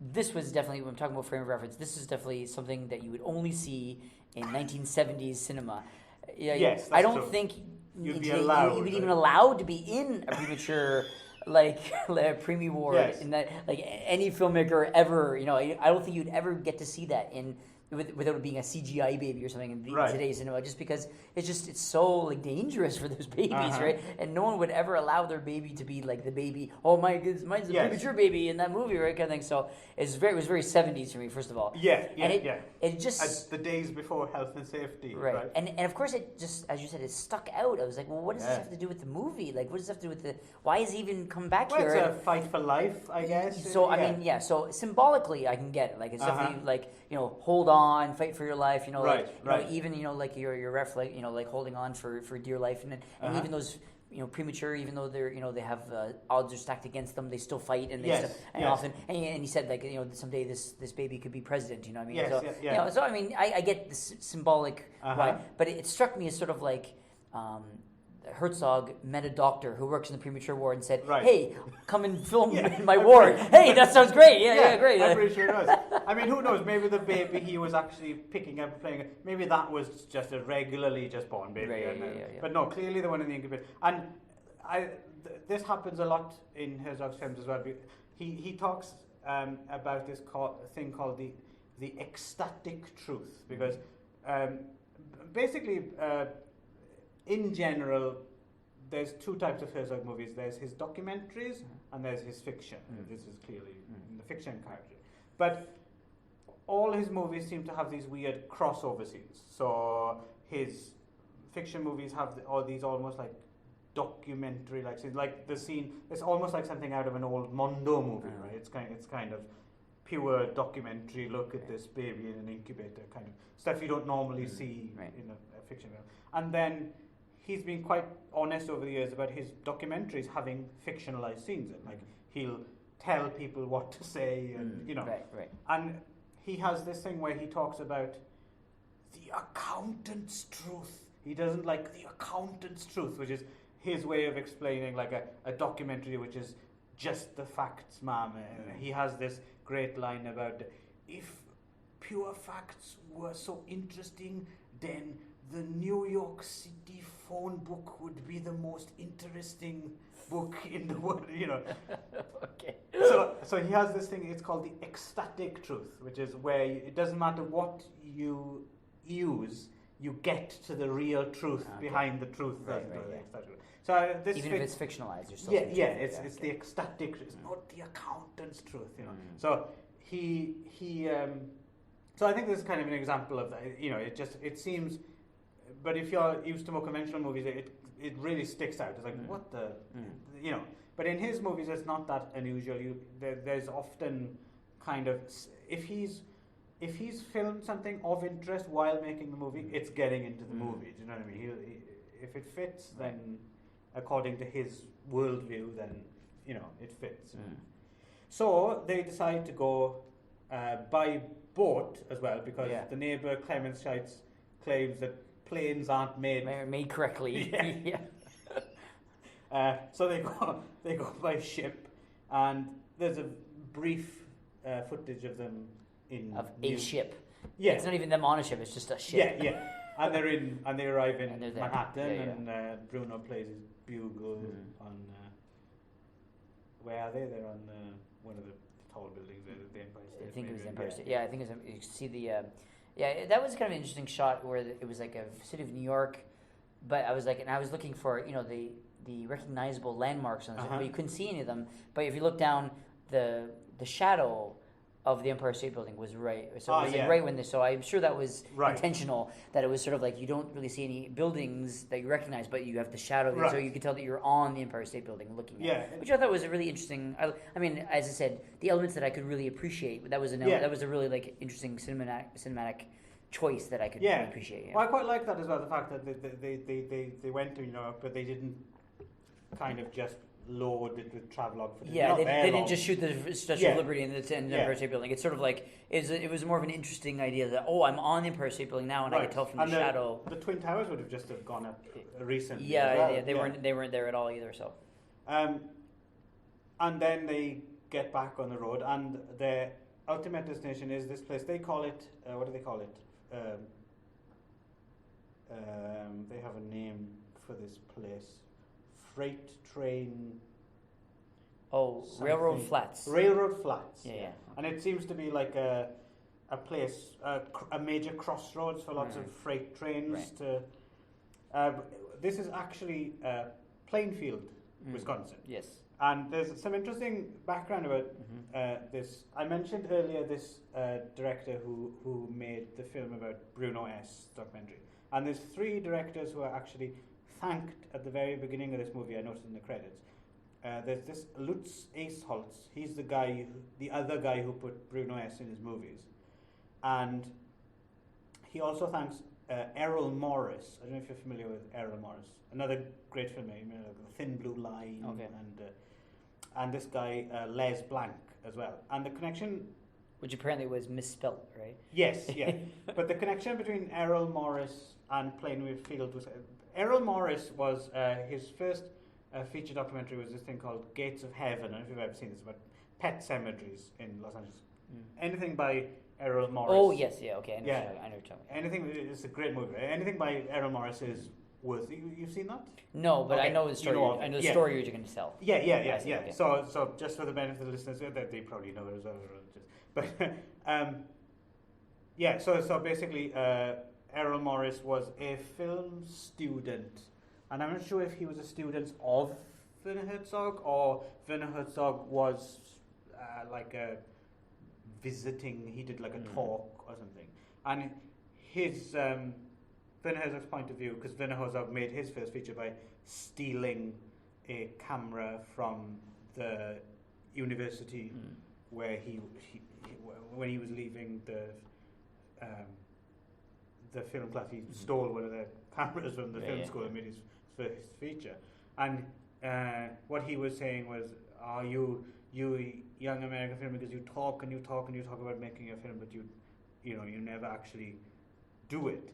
this was definitely, when I'm talking about frame of reference, this is definitely something that you would only see in 1970s cinema. Yeah,
yes,
I don't
true.
think
you'd be
you
allowed,
would even allowed to be in a premature like preemie ward
Yes.
in that, like any filmmaker ever. I don't think you'd ever get to see that without it being a CGI baby or something in
Right.
today's cinema, just because it's so like dangerous for those babies, right? And no one would ever allow their baby to be like the baby. Oh my goodness, mine's a
Yes.
premature baby in that movie, right? Kind of thing. So it was very 70s for me, first of all. And it just
as the days before health and safety,
right. And of course it just, as you said, it stuck out. I was like, well, what does this have to do with the movie? Like, what does this have to do with why is he even come back here?
It's a fight for life, I guess.
So I mean, so symbolically I can get it. Like, it's definitely like, hold on, fight for your life,
right.
even like your ref, like, like holding on for dear life, and even those premature, even though they're they have odds are stacked against them, they still fight, and they often, and he said, like, someday this baby could be president, what I mean? So I mean, I get the symbolic why, but it struck me as sort of like Herzog met a doctor who works in the premature ward and said, hey, come and film in my ward. Hey, that sounds great. Yeah, great.
I'm pretty sure it does. I mean, who knows? Maybe the baby he was actually picking up and playing, maybe that was just a regularly just born baby. But no, clearly the one in the incubator. And this happens a lot in Herzog's films as well. He talks about this thing called the ecstatic truth, because basically... in general, there's two types of Herzog movies. There's his documentaries and there's his fiction. This is clearly in the fiction category. But all his movies seem to have these weird crossover scenes. So his fiction movies have all these almost like documentary-like scenes. Like the scene, it's almost like something out of an old Mondo movie, right? It's kind of pure documentary look at this baby in an incubator, kind of stuff you don't normally see in a fiction film. And then he's been quite honest over the years about his documentaries having fictionalized scenes in. Like, he'll tell people what to say, and and he has this thing where he talks about the accountant's truth. He doesn't like the accountant's truth, which is his way of explaining like a documentary which is just the facts, ma'am. He has this great line about, if pure facts were so interesting, then the New York City phone book would be the most interesting book in the world,
Okay.
So he has this thing, it's called the ecstatic truth, which is where it doesn't matter what you use, you get to the real truth behind the truth. So this
even if it's fictionalized, you're still
it's the ecstatic truth. It's not the accountant's truth, So so I think this is kind of an example of that. It seems. But if you're used to more conventional movies, it really sticks out. It's like, what the, But in his movies, it's not that unusual. There's often kind of, if he's filmed something of interest while making the movie, it's getting into the movie. Do you know what I mean? If it fits, then according to his worldview, then it fits. So they decide to go by boat as well, because the neighbour Clemens Scheitz claims that planes aren't made
correctly.
So they go by ship, and there's a brief footage of them
of a ship.
Yeah,
it's not even them on a ship; it's just a ship.
And they arrive in Manhattan,
and
Bruno plays his bugle on. Where are they? They're on one of the tall buildings, the Empire State.
I think it was Empire State. Yeah, I think it was. You see the. That was kind of an interesting shot where it was like a city of New York, but I was looking for the recognizable landmarks on this, but you couldn't see any of them. But if you look down, the shadow of the Empire State Building was right. So it was right when so I'm sure that was intentional. That it was sort of like you don't really see any buildings that you recognize, but you have the shadow, so you can tell that you're on the Empire State Building looking at it, which I thought was a really interesting. I mean, as I said, the elements that I could really appreciate. That was a really like interesting cinematic choice that I could really appreciate.
Well, I quite like that as well. The fact that they went to New York, but they didn't kind of just load it with travelogue footage.
Yeah, they didn't just shoot the Statue of Liberty in the Empire State Building. It's sort of like it was more of an interesting idea that I'm on the Empire State Building now, and I can tell from the shadow.
The Twin Towers would have just have gone up recently.
They weren't there at all either. So,
and then they get back on the road, and ultimate destination is this place. They call it, what do they call it? They have a name for this place. Freight train.
Oh,
something.
Railroad Flats.
Railroad Flats.
Yeah.
And it seems to be like a place, a major crossroads for lots of freight trains. This is actually Plainfield, Wisconsin.
Yes.
And there's some interesting background about this. I mentioned earlier this director who made the film about Bruno S. documentary. And there's 3 directors who are actually thanked at the very beginning of this movie, I noticed in the credits. There's this Lutz Eisholz. He's the other guy who put Bruno S. in his movies. And he also thanks Errol Morris. I don't know if you're familiar with Errol Morris. Another great filmmaker, you know, like Thin Blue Line, and this guy Les Blanc as well. And the connection,
which apparently was misspelt, right?
Yes, yeah. But the connection between Errol Morris and Plainfield was Errol Morris was his first feature documentary was this thing called Gates of Heaven. I don't know if you've ever seen this, about pet cemeteries in Los Angeles. Anything by Errol Morris.
Oh yes, yeah, okay, I know what you're talking about.
Anything, it's a great movie. Anything by Errol Morris is worth. You've seen that?
No, but
okay.
I know the story. I know the story you're going to tell.
Yeah.
Okay.
So just for the benefit of the listeners, that they probably know it as well. But so basically, Errol Morris was a film student, and I'm not sure if he was a student of Werner Herzog or Werner Herzog was like a visiting. He did like a talk or something, and his Werner Herzog's point of view, because Werner Herzog made his first feature by stealing a camera from the university where when he was leaving the film class, he stole one of the cameras from the film school and made his first feature. And what he was saying was, you young American filmmakers, you talk and you talk and you talk about making a film, but you never actually do it.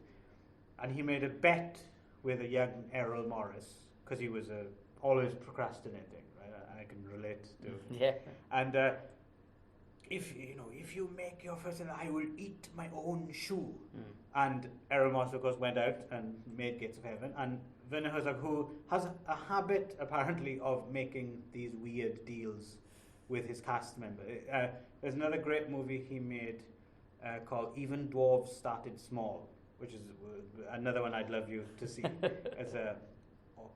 And he made a bet with a young Errol Morris, because he was always procrastinating, right? I can relate to.
Yeah.
And if you make your first film, I will eat my own shoe. And Errol Morris, of course, went out and made Gates of Heaven. And Werner Herzog, who has a habit apparently of making these weird deals with his cast member. There's another great movie he made called Even Dwarves Started Small, which is another one I'd love you to see. It's a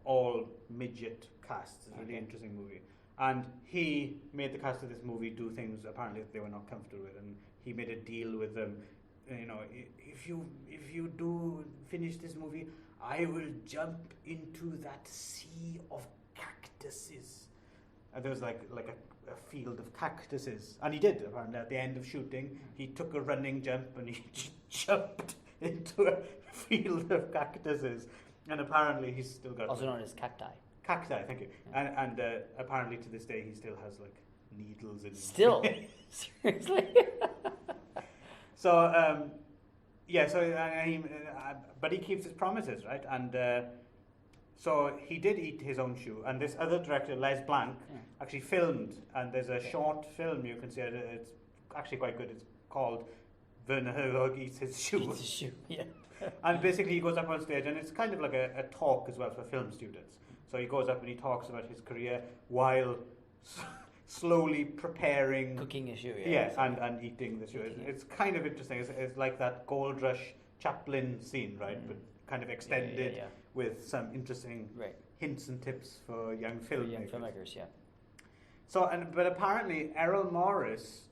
all midget cast. It's a really interesting movie. And he made the cast of this movie do things apparently that they were not comfortable with, and he made a deal with them. If you do finish this movie, I will jump into that sea of cactuses. And there was like a field of cactuses, and he did. Apparently, at the end of shooting, he took a running jump and he jumped into a field of cactuses. And apparently, he's still got
also known as cacti.
Cacti, thank you. Yeah. And apparently, to this day, he still has like needles in him.
Still, seriously.
So but he keeps his promises, right? And so he did eat his own shoe. And this other director, Les Blanc, actually filmed. And there's a short film you can see. It's actually quite good. It's called Werner Herzog Eats His Shoe.
Eats his shoe, yeah.
And basically, he goes up on stage, and it's kind of like a talk as well for film students. So he goes up and he talks about his career while slowly preparing,
cooking a shoe,
and eating the shoe. It's kind of interesting. It's like that Gold Rush Chaplin scene, right? But kind of extended with some interesting hints and tips for young filmmakers.
Yeah.
So, but apparently Errol Morris,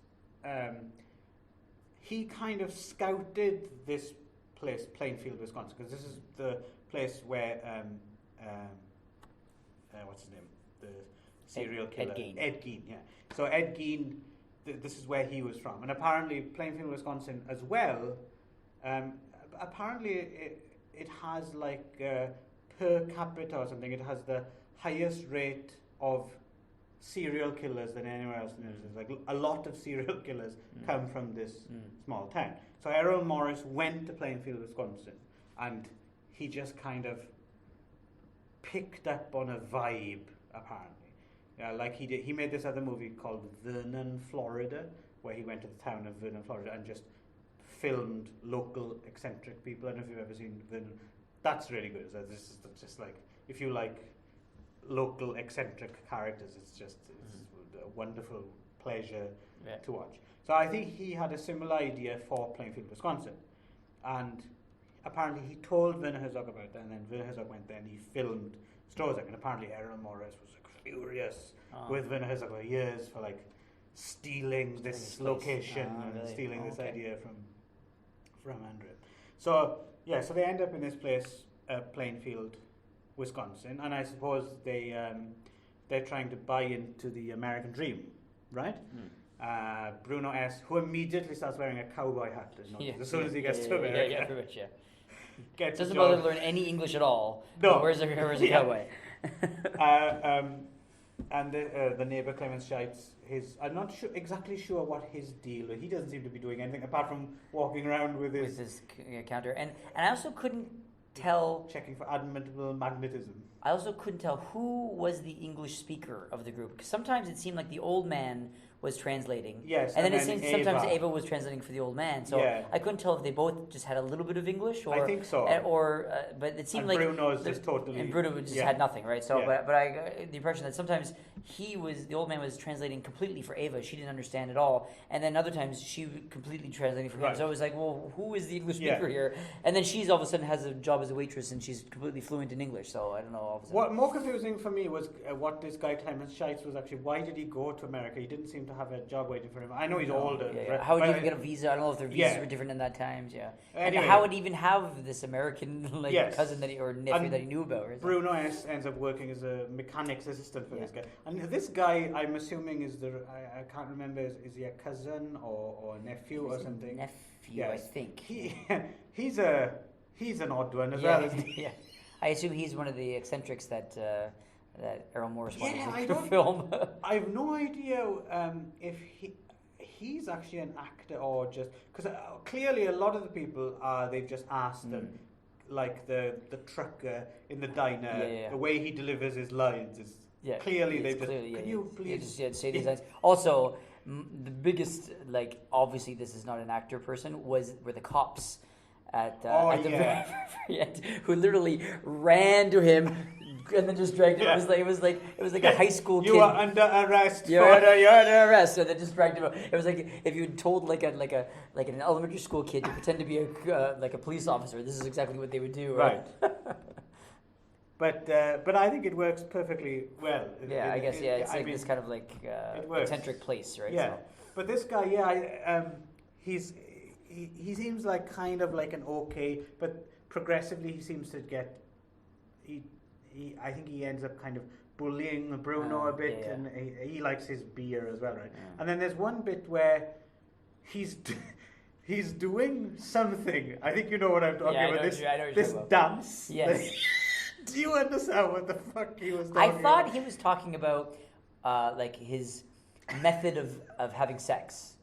he kind of scouted this place, Plainfield, Wisconsin, because this is the place where what's his name, the serial killer, Ed Gein. Yeah. So Ed Gein, this is where he was from, and apparently Plainfield, Wisconsin, as well. Apparently, it has like per capita or something. It has the highest rate of serial killers than anywhere else in the United States. Like a lot of serial killers come from this small town. So Errol Morris went to Plainfield, Wisconsin, and he just kind of picked up on a vibe, apparently. Yeah, like he did. He made this other movie called Vernon, Florida, where he went to the town of Vernon, Florida, and just filmed local eccentric people. I don't know if you've ever seen Vernon. That's really good. So this is just like, if you like local eccentric characters, it's a wonderful pleasure to watch. So I think he had a similar idea for Plainfield, Wisconsin, and apparently he told Werner Herzog about that, and then Werner Herzog went there and he filmed STROSZEK, and apparently Errol Morris was like furious with Werner Herzog for years for like stealing this location and stealing this idea from Andrew. So so they end up in this place, Plainfield, Wisconsin, and I suppose they're trying to buy into the American dream, right? Bruno S., who immediately starts wearing a cowboy hat as soon as he gets to America.
Yeah, pretty much, doesn't bother to learn any English at all.
No.
Where's a cowboy?
And the neighbour Clemens Scheitz, I'm not exactly sure what his deal is. He doesn't seem to be doing anything apart from walking around with his
counter. And I also couldn't tell...
Checking for admirable magnetism.
I also couldn't tell who was the English speaker of the group. Because sometimes it seemed like the old man was translating.
Yes,
and then it seemed sometimes Ava was translating for the old man. So I couldn't tell if they both just had a little bit of English, or
I think so.
But it seemed
and
like
Bruno's just totally,
and Bruno just had nothing, right? So, but I got the impression that sometimes the old man was translating completely for Ava. She didn't understand at all, and then other times she was completely translating for him. So it was like, well, who is the English speaker here? And then she's all of a sudden has a job as a waitress, and she's completely fluent in English. So I don't know. All of a sudden.
What more confusing for me was what this guy Clemens Scheitz was actually. Why did he go to America? He didn't seem to have a job waiting for him. I know he's older.
How would you even get a visa? I don't know if their visas were different in that times.
Anyway,
and how would he even have this American cousin or nephew that he knew about? Right?
Bruno S. ends up working as a mechanic's assistant for this guy. And this guy, I'm assuming, is I can't remember, is he a cousin or nephew or something?
Nephew, I think.
He's an odd one as well, isn't he?
I assume he's one of the eccentrics that Errol Morris wanted to film.
I have no idea if he's actually an actor or just because clearly a lot of the people they've just asked him, like the trucker in the diner, the way he delivers his lines is clearly they've just. Can you please
say these lines? Also, the biggest, like, obviously this is not an actor person, were the cops at the very end, who literally ran to him and then just dragged him. It was like a high school kid.
You are under arrest.
You're under arrest. And then just dragged him. It was like if you had told like an elementary school kid to pretend to be a police officer. This is exactly what they would do.
Right. But I think it works perfecly well.
It's like this kind of like eccentric place, right?
Yeah. So. But this guy, he seems like kind of like an okay, but progressively he seems to get. I think he ends up kind of bullying Bruno a bit, and he likes his beer as well, right? And then there's one bit where he's doing something. I think you know what I'm talking about. This dance.
Yes.
Do you understand what the fuck he was talking about?
I thought he was talking about like his method of having sex.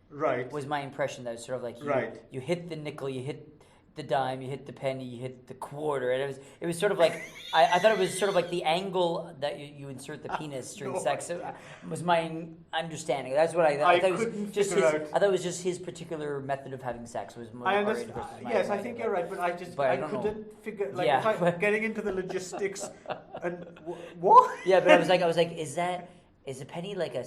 Right.
Was my impression. That was sort of like you hit the nickel, you hit the dime, you hit the penny, you hit the quarter, and it was sort of like I thought it was sort of like the angle that you insert the penis during sex. It was my understanding. That's what I thought. I thought it was just his particular method of having sex.
I understand. Yes, I think you're right, but I couldn't figure getting into the logistics and what?
Yeah, but I was like, is a penny like a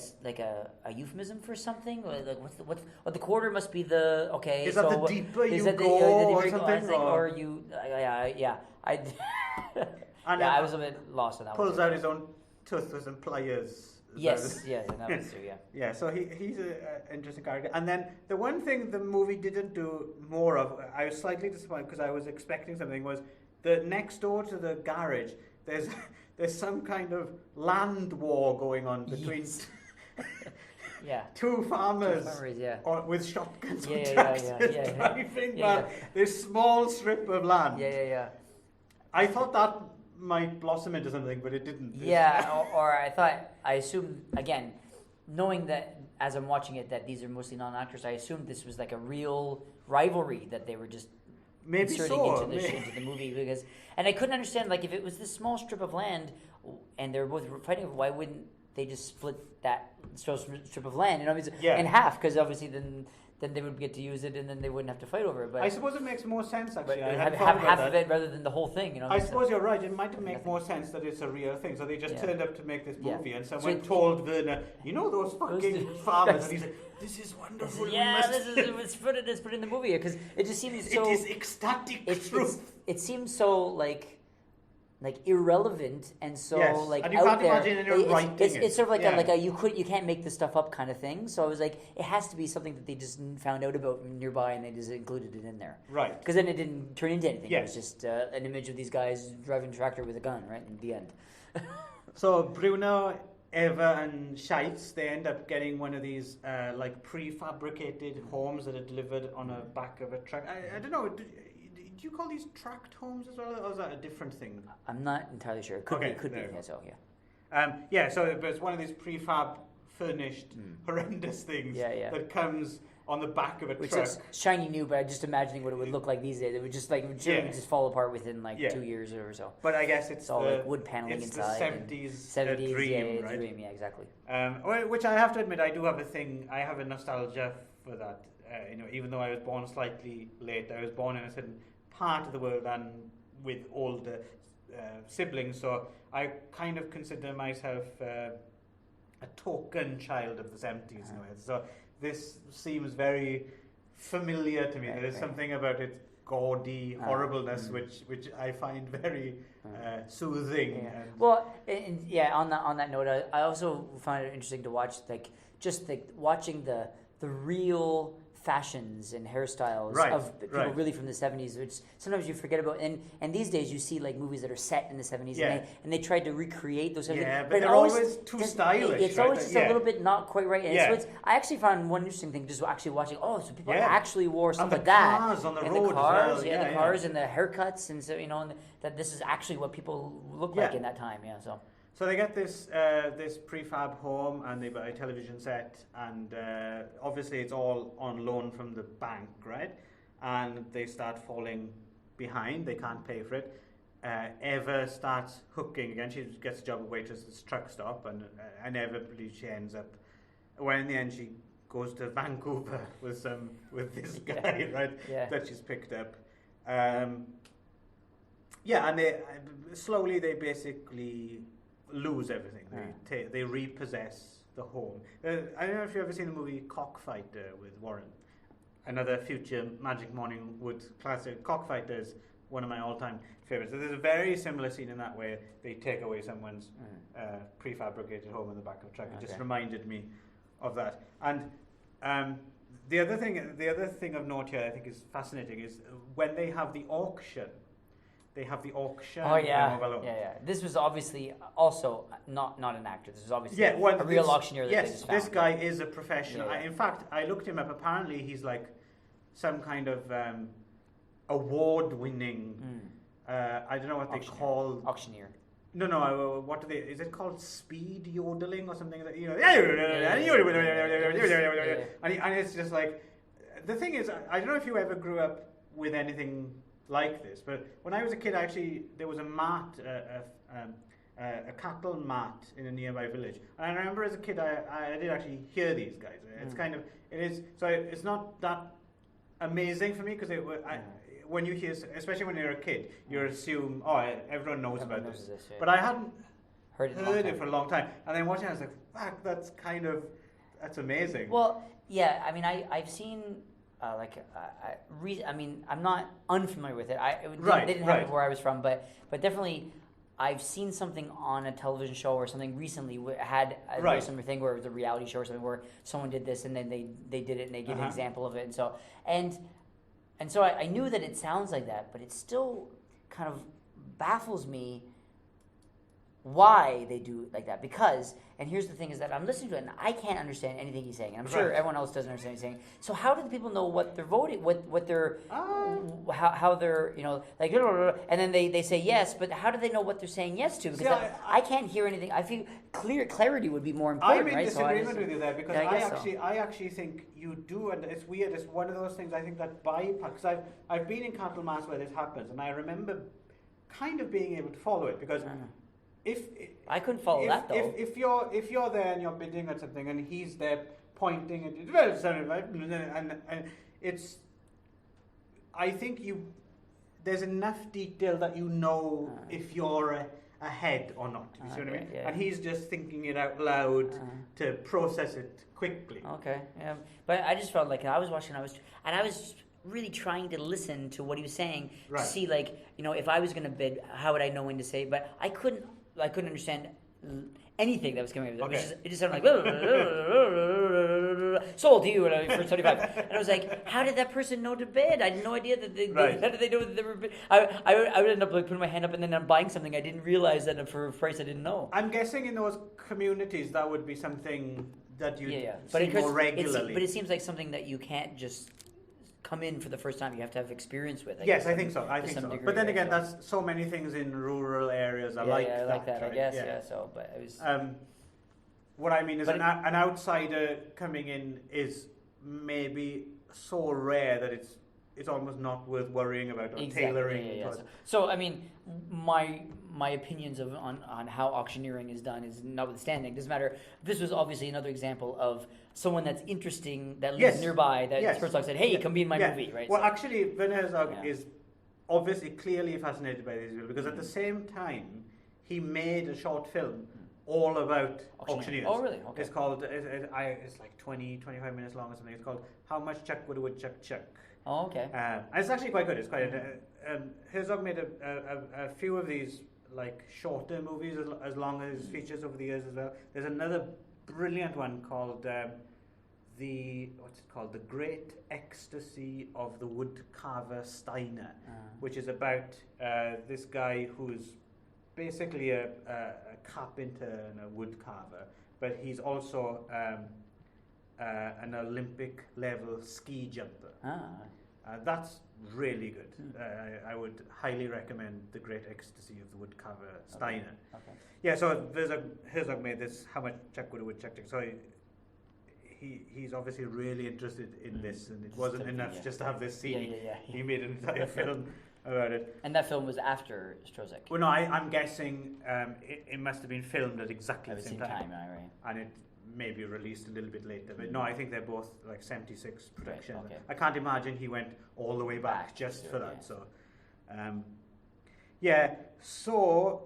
euphemism for something? Like what's the quarter must be the okay?
Is that the deeper you go or something?
Or you I was a bit lost on that.
Pulls out his own tooth with some pliers.
Yes, and that was true. Yeah.
Yeah, so he's an interesting character. And then the one thing the movie didn't do more of, I was slightly disappointed because I was expecting something, was the next door to the garage. There's some kind of land war going on between two farmers with shotguns and tractors driving by this small strip of land. I thought that might blossom into something, but it didn't.
Or I assumed, again, knowing that as I'm watching it that these are mostly non-actors, I assumed this was like a real rivalry that they were just inserting into the movie, and I couldn't understand, like, if it was this small strip of land and they were both fighting, why wouldn't they just split that strip of land, in half, because obviously then they would get to use it, and then they wouldn't have to fight over it. But
I suppose it makes more sense actually.
Have half of it rather than the whole thing.
I suppose you're right. It might make more sense that it's a real thing. So they just turned up to make this movie, and someone told Werner, those fucking farmers, and he's like, "This is wonderful.
Let's put it in the movie because it just seems so.
It is ecstatic truth.
It seems so like irrelevant and so
and you
out
can't
there.
imagine you're writing
it's sort of like you can't make this stuff up kind of thing. So I was like, it has to be something that they just found out about nearby and they just included it in there.
Right.
Because then it didn't turn into anything.
Yes.
It was just an image of these guys driving a tractor with a gun, right? In the end.
So Bruno, Eva, and Scheitz, they end up getting one of these prefabricated homes that are delivered on the back of a truck. I don't know. Do you call these tract homes as well, or is that a different thing?
I'm not entirely sure. Could be. Yeah, so
so it's one of these prefab furnished horrendous things that comes on the back of a
Which
truck.
looks shiny new, but I'm just imagining what it would look like these days. It would just just fall apart within 2 years or so.
But I guess it's
all wood paneling inside.
It's the 70s dream, right?
Dream, yeah, exactly.
Which I have to admit, I do have a thing. I have a nostalgia for that. Even though I was born slightly late, I was born in a certain part of the world and with older siblings, so I kind of consider myself a token child of the 70s in a way. So this seems very familiar to me. There's something about its gaudy horribleness which I find very soothing.
Well, on that note, I also find it interesting to watch watching the real fashions and hairstyles of people really from the 70s, which sometimes you forget about. And these days you see movies that are set in the 70s and they tried to recreate those.
But they're always too stylish.
It's always just a little bit not quite right. And so I actually found one interesting thing just actually watching. So people actually wore stuff like that.
Cars on the
and
road
the cars,
as well.
The cars and the haircuts, and so and that this is actually what people look like in that time.
So they get this prefab home and they buy a television set, and obviously it's all on loan from the bank, right? And they start falling behind. They can't pay for it. Eva starts hooking again. She gets a job at waitress at this truck stop, and inevitably she ends up. Well, in the end, she goes to Vancouver with this guy, right? Yeah. That she's picked up. And they slowly basically lose everything. They repossess the home. I don't know if you've ever seen the movie Cockfighter with Warren. Another future Magic Morning Wood classic. Cockfighter is one of my all-time favorites. So there's a very similar scene in that where they take away someone's prefabricated home in the back of a truck. It just reminded me of that. And the other thing of note here I think is fascinating is when they have the auction. They have the auction.
Oh yeah. This was obviously also not an actor. This was obviously a real auctioneer. That they just found.
This guy is a professional. In fact, I looked him up. Apparently, he's like some kind of award-winning. I don't know what they call
auctioneer.
No. What do they? Is it called speed yodeling or something? And it's just like the thing is, I don't know if you ever grew up with anything like this, but when I was a kid, there was a mart, a cattle mart in a nearby village, and I remember as a kid, I did actually hear these guys. It's not that amazing for me because when you hear, especially when you're a kid, you assume everyone knows about this, but I hadn't heard it for a long time, and then watching it, I was like, fuck, that's amazing.
Well, yeah, I mean, I've seen. I'm not unfamiliar with it. They didn't have it where I was from, but definitely I've seen something on a television show or something recently had a similar thing where it was a reality show or something where someone did this and then they did it and they give an example of it, and so I knew that it sounds like that, but it still kind of baffles me why they do it like that. Because, and here's the thing, is that I'm listening to it and I can't understand anything he's saying, and I'm sure everyone else doesn't understand what he's saying. So how do the people know what they're voting, what they're, how they're, and then they say yes, but how do they know what they're saying yes to? Because I can't hear anything. I feel clarity would be more important,
I'm in disagreement with you there, because
I
actually think you do, and it's weird. It's one of those things I think that bypass, because I've been in cattle mass where this happens, and I remember kind of being able to follow it, because
I couldn't follow that though.
If you're there and you're bidding at something and he's there pointing at and it's, I think there's enough detail that you know if you're ahead or not. You see what I mean?
Yeah.
And he's just thinking it out loud to process it quickly.
Okay, yeah. But I just felt like I was watching, I was really trying to listen to what he was saying to see, like, if I was going to bid, how would I know when to say? But I couldn't understand anything that was coming out of it. It just sounded like sold to you for 25. And I was like, how did that person know to bid? I had no idea that how did they know that they were bid? I would end up like putting my hand up and then I'm buying something I didn't realize that for a price I didn't know.
I'm guessing in those communities that would be something that you see
but
more regularly.
But it seems like something that you can't just come in for the first time. You have to have experience with it.
Yes, I think so. But then again, that's so many things in rural areas are like that.
Like that,
right?
I guess. Yeah. So, but it was.
What I mean is, an outsider coming in is maybe so rare that it's almost not worth worrying about or tailoring.
Yeah. So I mean, my opinions on how auctioneering is done is notwithstanding. It doesn't matter. This was obviously another example of someone that's interesting that lives nearby. That STROSZEK said, "Hey, come be in my movie," right?
Well, actually, Werner Herzog is obviously clearly fascinated by these people because at the same time he made a short film all about auctioneers.
Oh, really? Okay.
It's called, it's like 25 minutes long or something. It's called How Much Chuck Would a Woodchuck Chuck?
Oh, okay.
And it's actually quite good. It's quite. Herzog made a few of these like shorter movies as long as features over the years as well. There's another brilliant one called The Great Ecstasy of the Woodcarver Steiner, which is about this guy who's basically a carpenter and a woodcarver, but he's also an Olympic level ski jumper. That's really good. I would highly recommend The Great Ecstasy of the Woodcarver Steiner. Okay. Yeah, so Herzog made this How Much Chuck Would a Woodchuck Chuck. So he's obviously really interested in this, and it wasn't enough just to have this scene. He made an entire film about it.
And that film was after STROSZEK?
Well, no, I'm guessing it must have been filmed at exactly the same time.
Right.
And it may be released a little bit later. But no, I think they're both like 76 production.
Right, okay.
I can't imagine he went all the way back just for that.
Yeah.
So,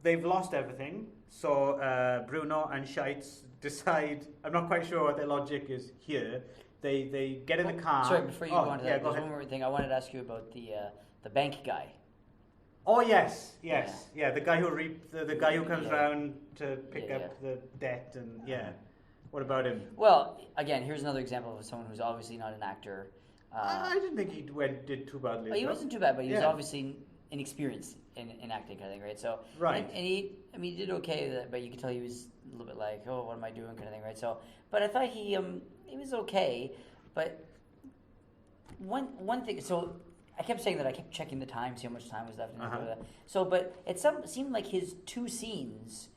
they've lost everything. So Bruno and Scheitz decide, I'm not quite sure what their logic is here. They get in the car.
Sorry, before you go on to that, there's one more thing I wanted to ask you about the bank guy.
Oh yes. The guy who the guy who comes round to pick up the debt and What about him?
Well, again, here's another example of someone who's obviously not an actor.
I didn't think he did too badly.
He wasn't too bad, but he was obviously inexperienced in acting, kind of thing, right? So and he did okay with it, but you could tell he was a little bit like, oh, what am I doing, kind of thing, right? So, but I thought he was okay, but one thing. So I kept saying that I kept checking the time, see how much time was left. So, but it seemed like his two scenes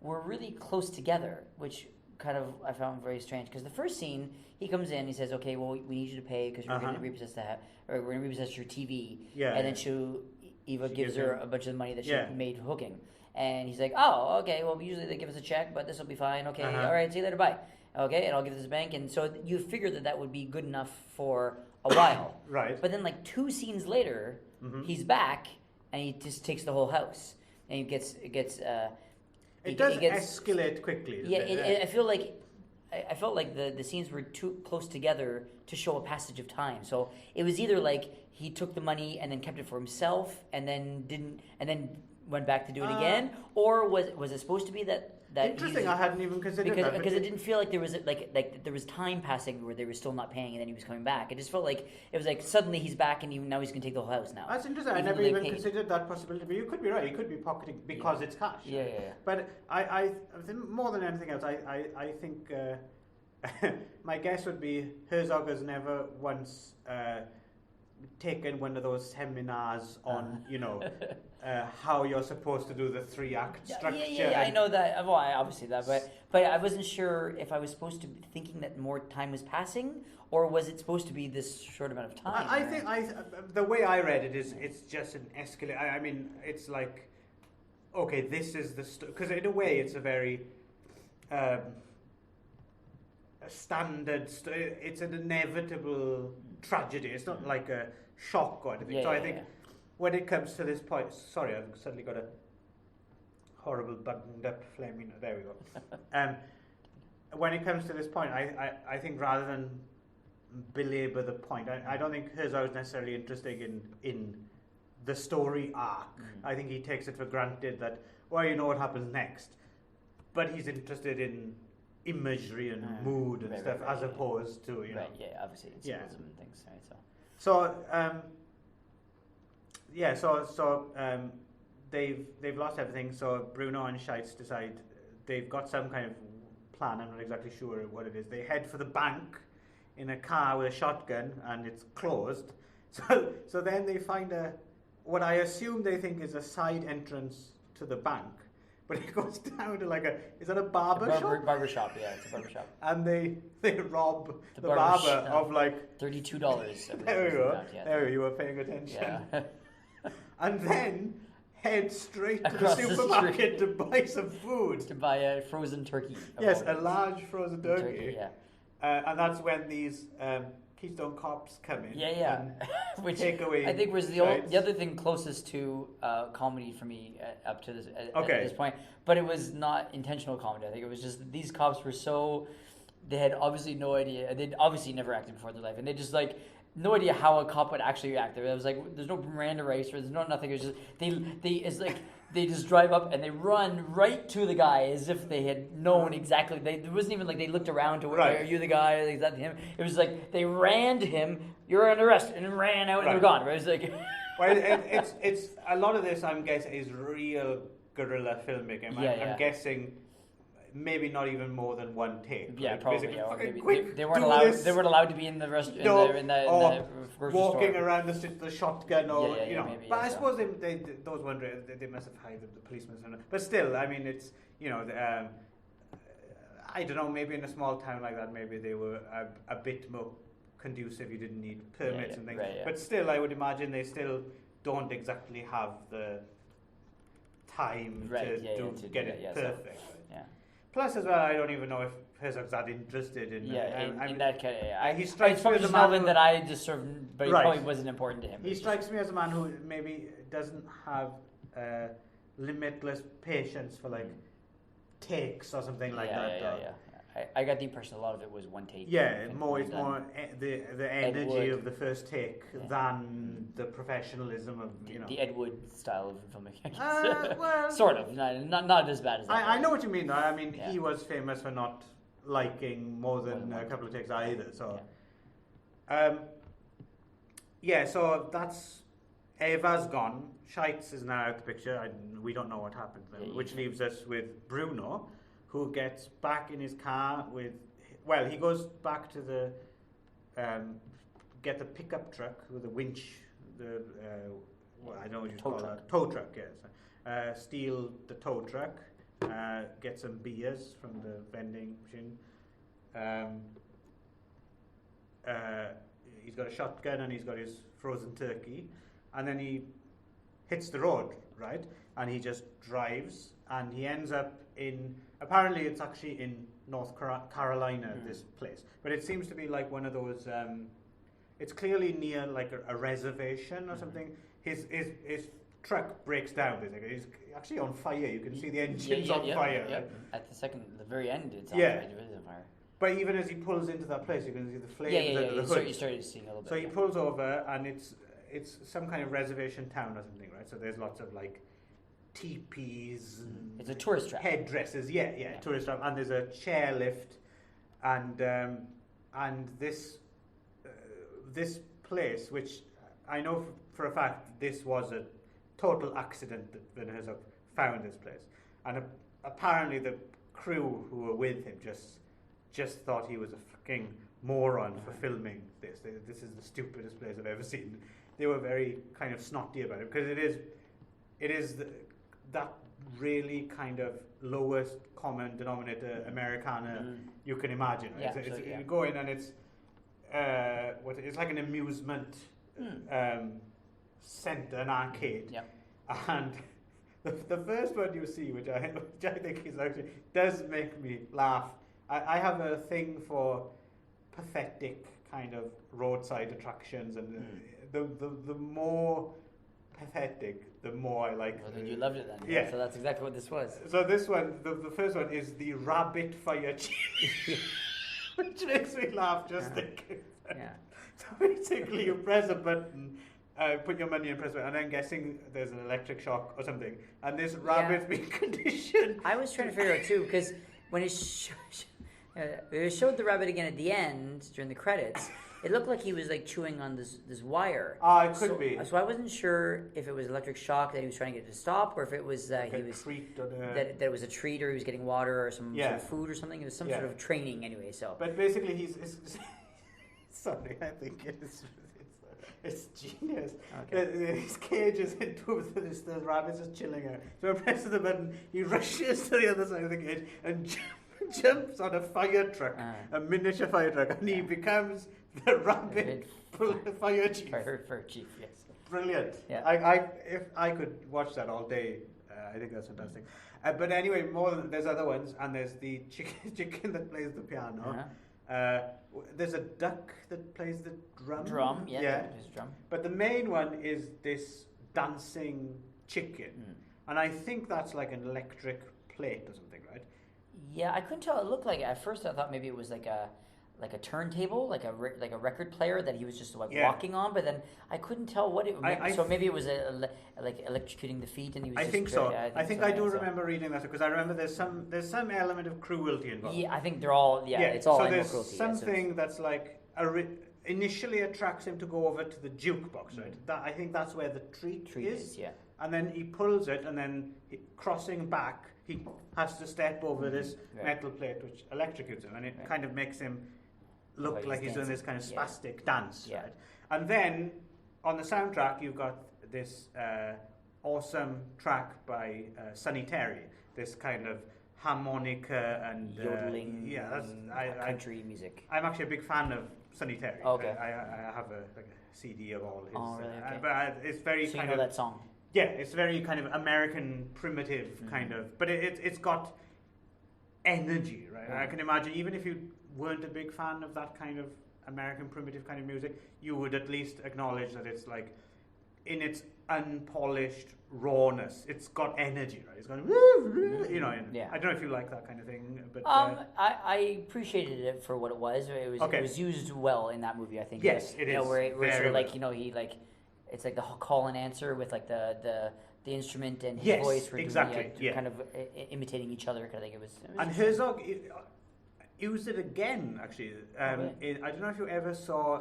were really close together, which kind of I found very strange. Because the first scene, he comes in, he says, "Okay, well, we need you to pay because we're going to repossess we're going to repossess your TV."
Yeah.
And then Eva gives her a bunch of the money that she made hooking, and he's like, "Oh, okay. Well, usually they give us a check, but this will be fine. Okay, all right. See you later. Bye. Okay, and I'll give this to the bank." And so you figure that would be good enough for a while.
Right.
But then, like 2 scenes later, he's back and he just takes the whole house, and it gets
escalate quickly.
I felt like the scenes were too close together to show a passage of time. So it was either like he took the money and then kept it for himself, and then went back to do it again, or was it supposed to be that
interesting? I hadn't even considered that
because it didn't feel like there was like there was time passing where they were still not paying and then he was coming back. It just felt like it was like suddenly he's back and now he's going to take the whole house now.
That's interesting. I never even considered that possibility. But you could be right. He could be pocketing because it's cash.
Yeah.
But I think more than anything else, I think my guess would be Herzog has never once taken one of those seminars on how you're supposed to do the 3-act structure.
Yeah, I know that. Well, obviously that, but I wasn't sure if I was supposed to be thinking that more time was passing, or was it supposed to be this short amount of time?
I think the way I read it is it's just an escalate. I mean, it's like okay, this is the because in a way it's a very a standard. It's an inevitable tragedy. It's not like a shock or anything. So I think when it comes to this point, sorry, I've suddenly got a horrible buttoned up flaming. There we go. When it comes to this point, I think rather than belabor the point, I don't think Herzog is necessarily interested in the story arc. I think he takes it for granted that, well, you know what happens next, but he's interested in imagery and mood and stuff as opposed to
obviously it's symbolism and things, right?
So they've lost everything. So Bruno and Scheitz decide they've got some kind of plan. I'm not exactly sure what it is. They head for the bank in a car with a shotgun, and it's closed. So then they find what I assume they think is a side entrance to the bank, but it goes down to is that a barber shop?
Barber shop, yeah, it's a barber shop.
And they rob the barber of
$32.
There we go. There you were paying attention.
Yeah.
And then head straight to the supermarket to buy some food.
To buy a frozen turkey.
Yes, a large frozen turkey.
Yeah.
And that's when these Keystone Cops come in.
Yeah. Which
take away.
I think was the other thing closest to comedy for me up to this at this point. But it was not intentional comedy. I think it was just that these cops were they had obviously no idea. They'd obviously never acted before in their life, and they just no idea how a cop would actually react. It was there's no Miranda rights, or there's no nothing. It was just they just drive up and they run right to the guy as if they had known exactly. It wasn't even like they looked around to are you the guy? Is that him? It was like they ran to him. You're under arrest, and then ran out and they're gone. Right? It was like.
Well, it's a lot of this. I'm guessing is real guerrilla filmmaking. I'm guessing. Maybe not even more than one take.
Yeah, probably. Yeah,
maybe
they weren't allowed. They weren't allowed to be in the restaurant. In the
walking around the shotgun, or
maybe,
but I suppose they those wonder they must have hired the policemen. But still, I mean, it's I don't know. Maybe in a small town like that, maybe they were a bit more conducive. You didn't need permits and things.
Right, yeah.
But still, I would imagine they still don't exactly have the time to get it perfect. Plus, as well, I don't even know if Herzog's that interested in.
In that kind of.
He strikes me as a man
that I just sort of, but it probably wasn't important to him.
He strikes me as a man who maybe doesn't have limitless patience for takes or something like that.
Yeah. I got the impression a lot of it was one take.
Yeah, it's more the energy of the first take than the professionalism of
the Ed Wood style of filmmaking.
Well,
sort of, not as bad as that.
I know what you mean, though. I mean, he was famous for not liking more than a couple of takes either. So, so that's Eva's gone. Scheitz is now out of the picture. We don't know what happened then, which leaves us with Bruno, who gets back in his car he goes back to the get the pickup truck with the winch, I don't know what you call that, tow truck, yes. Steal the tow truck, get some beers from the vending machine. He's got a shotgun and he's got his frozen turkey, and then he hits the road, right? And he just drives, and he ends up apparently it's actually in North Carolina, this place. But it seems to be like one of those, it's clearly near like a reservation or something. His truck breaks down, basically. He's actually on fire. You can see the engine's on fire.
Yeah.
Right?
At the very end, it's on fire. It is on fire.
But even as he pulls into that place, you can see the flames under the hood.
So you started seeing a little bit.
So he pulls over, and it's some kind of reservation town or something, right? So there's lots of teepees.
It's a tourist trap.
Headdresses, tourist trap, and there's a chairlift, and this place, which I know for a fact this was a total accident that Werner Herzog found this place, and apparently the crew who were with him just thought he was a fucking moron for filming this. This is the stupidest place I've ever seen. They were very kind of snotty about it, because it is that really kind of lowest common denominator Americana you can imagine. Right? You go in and it's like an amusement center, an arcade, and the first one you see, which I think is actually does make me laugh. I have a thing for pathetic kind of roadside attractions, and the more pathetic, the more I like.
Well, then you loved it then.
Yeah.
So that's exactly what this was.
So this one, the first one is the rabbit fire chief, which makes me laugh just thinking.
Yeah.
So basically, you press a button, put your money in, press a button, and I'm guessing there's an electric shock or something, and this rabbit's being conditioned.
I was trying to figure out too, because when it showed the rabbit again at the end during the credits, it looked like he was like chewing on this wire.
It could be.
So I wasn't sure if it was electric shock that he was trying to get it to stop, or if it was that he was that it was a treat, or he was getting water or some sort of food or something. It was some sort of training anyway. So.
But basically, he's sorry, I think it's genius.
Okay.
His cage is into the rabbit's just chilling out. So he presses the button, he rushes to the other side of the cage and jumps on a fire truck, a miniature fire truck, and he becomes the rabbit fire chief.
Fire chief, yes.
Brilliant.
Yeah.
If I could watch that all day, I think that's fantastic. But anyway, there's other ones, and there's the chicken that plays the piano. There's a duck that plays the drum.
Yeah. Drum.
But the main one is this dancing chicken, and I think that's like an electric plate or something, right?
Yeah, I couldn't tell. It looked like at first I thought maybe it was like a turntable, like a record player that he was just walking on. But then I couldn't tell what it. So maybe it was like electrocuting the feet, and he was.
I think so. I think I do
so.
remember reading that because I remember there's some element of cruelty involved.
Yeah, I think they're all. Yeah, it's all animal
there's
cruelty.
something that's like initially attracts him to go over to the jukebox, right? I think that's where the treat is.
Yeah.
And then he pulls it, and then crossing back, he has to step over this metal plate, which electrocutes him, and it kind of makes him look like he's doing this kind of spastic dance, right? And then on the soundtrack, you've got this awesome track by Sonny Terry, this kind of harmonica and
yodeling,
that's
country music.
I'm actually a big fan of Sonny Terry.
Okay.
I have a CD of all his.
Oh, really? Okay.
But it's very
so
kind
you know
of
that song.
Yeah, it's very kind of American primitive kind of, but it's got energy, right? I can imagine even if you weren't a big fan of that kind of American primitive kind of music, you would at least acknowledge that it's like in its unpolished rawness, it's got energy, right? It's got you know. I don't know if you like that kind of thing, but
I appreciated it for what it was. It was used well in that movie. I think.
Yes, it is.
Where sort of like he like. It's like the call and answer with like the instrument and his voice were doing, kind of imitating each other. I think it was
and Herzog used it again actually. I don't know if you ever saw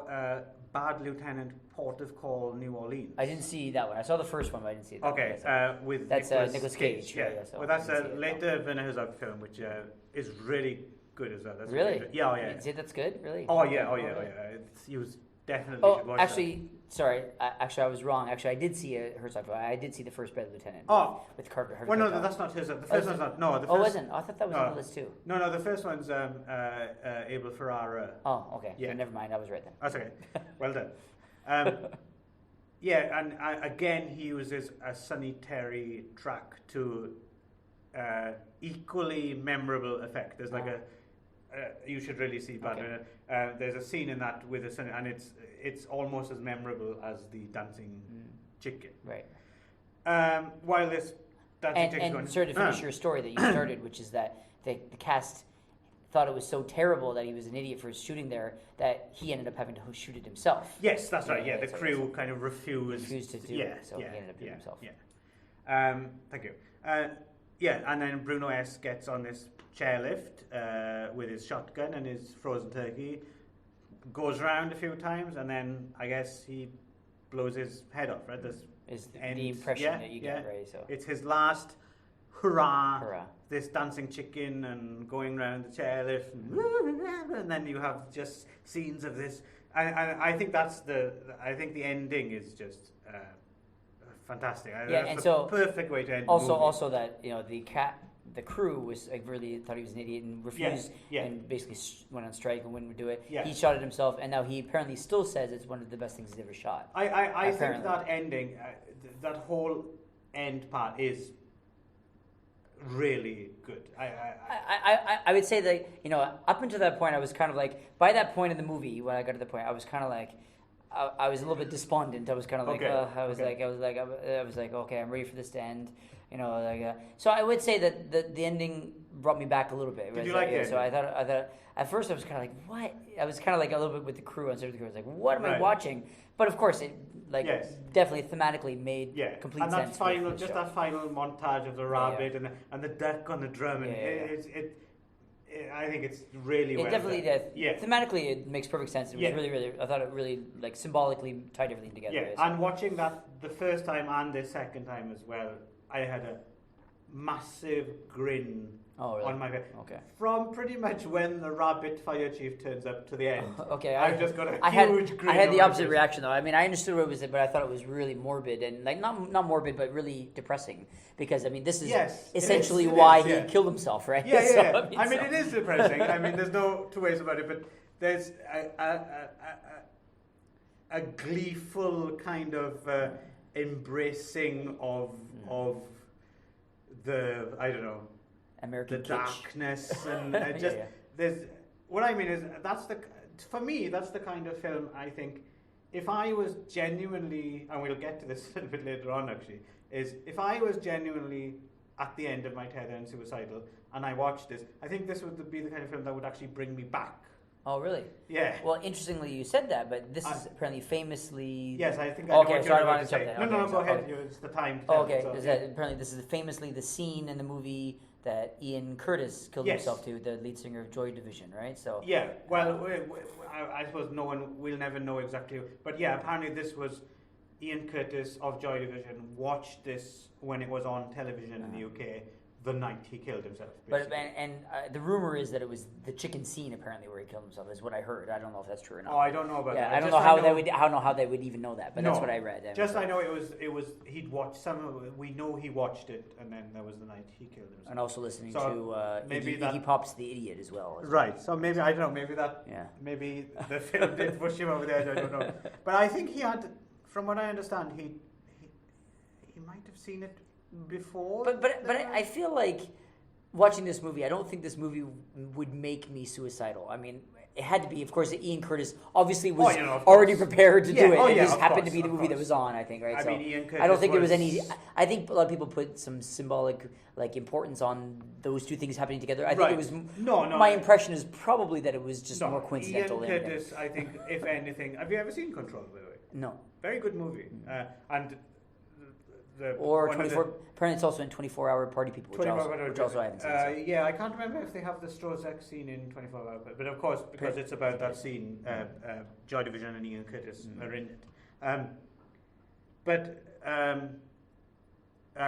Bad Lieutenant Port of Call, New Orleans.
I didn't see that one. I saw the first one, but I didn't see that.
Okay, with
that's Nicolas Cage.
Well, that's a later Werner Herzog film, which is really good as well. That's
really?
Yeah,
You say that's good, really?
Oh yeah. He was definitely. Should watch
actually. That. Sorry, I was wrong. Actually, I did see a Herzog film. I did see the first Bad Lieutenant. With Carter.
Well, no, that's not his. The first one's not. No, the first.
Oh, wasn't. I thought that was on the list too.
No, the first one's Abel Ferrara.
Oh, okay. Yeah, so never mind. I was right then.
That's okay. Well done. Yeah, and again, he uses a Sonny Terry track to equally memorable effect. There's like you should really see Bad Lieutenant. There's a scene in that with a Sonny, and it's almost as memorable as the dancing chicken.
Right.
While this dancing chicken's going...
And sort of finish your story that you started, which is that the cast thought it was so terrible that he was an idiot for shooting there that he ended up having to shoot it himself.
Yes, that's right. Yeah, the crew kind of refused
to do it, so he ended up doing it himself.
Yeah. Thank you. And then Bruno S. gets on this chairlift with his shotgun and his frozen turkey, goes around a few times, and then I guess he blows his head off, right?
Is the impression that you get, right? So
it's his last hurrah. This dancing chicken and going around the chairlift, and then you have just scenes of this. And I think I think the ending is just fantastic. That's the perfect way to end.
Also that the crew was really thought he was an idiot and refused and basically went on strike and wouldn't do it. Yeah. He shot it himself, and now he apparently still says it's one of the best things he's ever shot.
I think that ending, that whole end part is really good.
I would say that, you know, up until that point, I was kind of like, by that point in the movie, when I got to the point, I was kind of like, I was a little bit despondent. I was kind of like, I was like, okay, I'm ready for this to end. You know, like, so I would say that the ending brought me back a little bit.
Did you like it?
So I thought at first I was kind of like, what? I was kind of like a little bit with the crew and so the crew. I was like, what am I watching? But of course, it definitely thematically made complete sense.
And that final, that final montage of the rabbit and the duck on the drum, and I think it's really well
definitely
done.
Thematically, it makes perfect sense. It was really, I thought it really like symbolically tied everything together.
Yeah, and watching that the first time and the second time as well, I had a massive grin on my face.
Okay.
From pretty much when the rabbit fire chief turns up to the end.
Okay.
I've just got a huge grin.
I had the opposite reaction though. I mean, I understood what it was, but I thought it was really morbid and like not morbid, but really depressing. Because I mean, this is essentially why he killed himself, right?
Yeah, yeah. I mean, it is depressing. I mean, there's no two ways about it. But there's a gleeful kind of embracing of the, I don't know,
American
the darkness and there's what I mean is for me that's the kind of film I think if I was genuinely, and we'll get to this a little bit later on actually, is if I was genuinely at the end of my tether and suicidal and I watched this, I think this would be the kind of film that would actually bring me back.
Oh, really?
Yeah.
Well, interestingly, you said that, but this is apparently famously...
Yes, I think I know what you're about to say. No, go ahead.
Okay.
It's the time to tell
okay, apparently this is famously the scene in the movie that Ian Curtis killed himself to, the lead singer of Joy Division, right? So
yeah, well, I suppose we'll never know exactly. But yeah, apparently this was Ian Curtis of Joy Division watched this when it was on television in the UK. The night he killed himself.
Basically. But the rumor is that it was the chicken scene apparently where he killed himself is what I heard. I don't know if that's true or not.
Oh, I don't know about that.
I don't know how they would even know that, but that's what I read.
I know it was he'd watched we know he watched it, and then there was the night he killed himself.
And also listening to Iggy Pop's The Idiot as well.
Right. So maybe I don't know. Maybe that. Yeah. Maybe the film did push him over the edge. I don't know. But I think he had, from what I understand, he might have seen it before.
But I feel like watching this movie, I don't think this movie would make me suicidal. I mean, it had to be, of course, Ian Curtis obviously was already prepared to do it. It just happened to be the movie that was on, I think, right?
I mean, Ian Curtis
I don't think it was any... I think a lot of people put some symbolic importance on those two things happening together. I think it was... My impression is probably that it was just more coincidental.
Ian Curtis, I think, if anything... Have you ever seen Control, by the way?
No.
Very good movie. And...
apparently it's also in 24-Hour Party People, which also I haven't seen.
Yeah, I can't remember if they have the STROSZEK scene in 24-Hour, but of course, because it's about that scene, Joy Division and Ian Curtis are in it.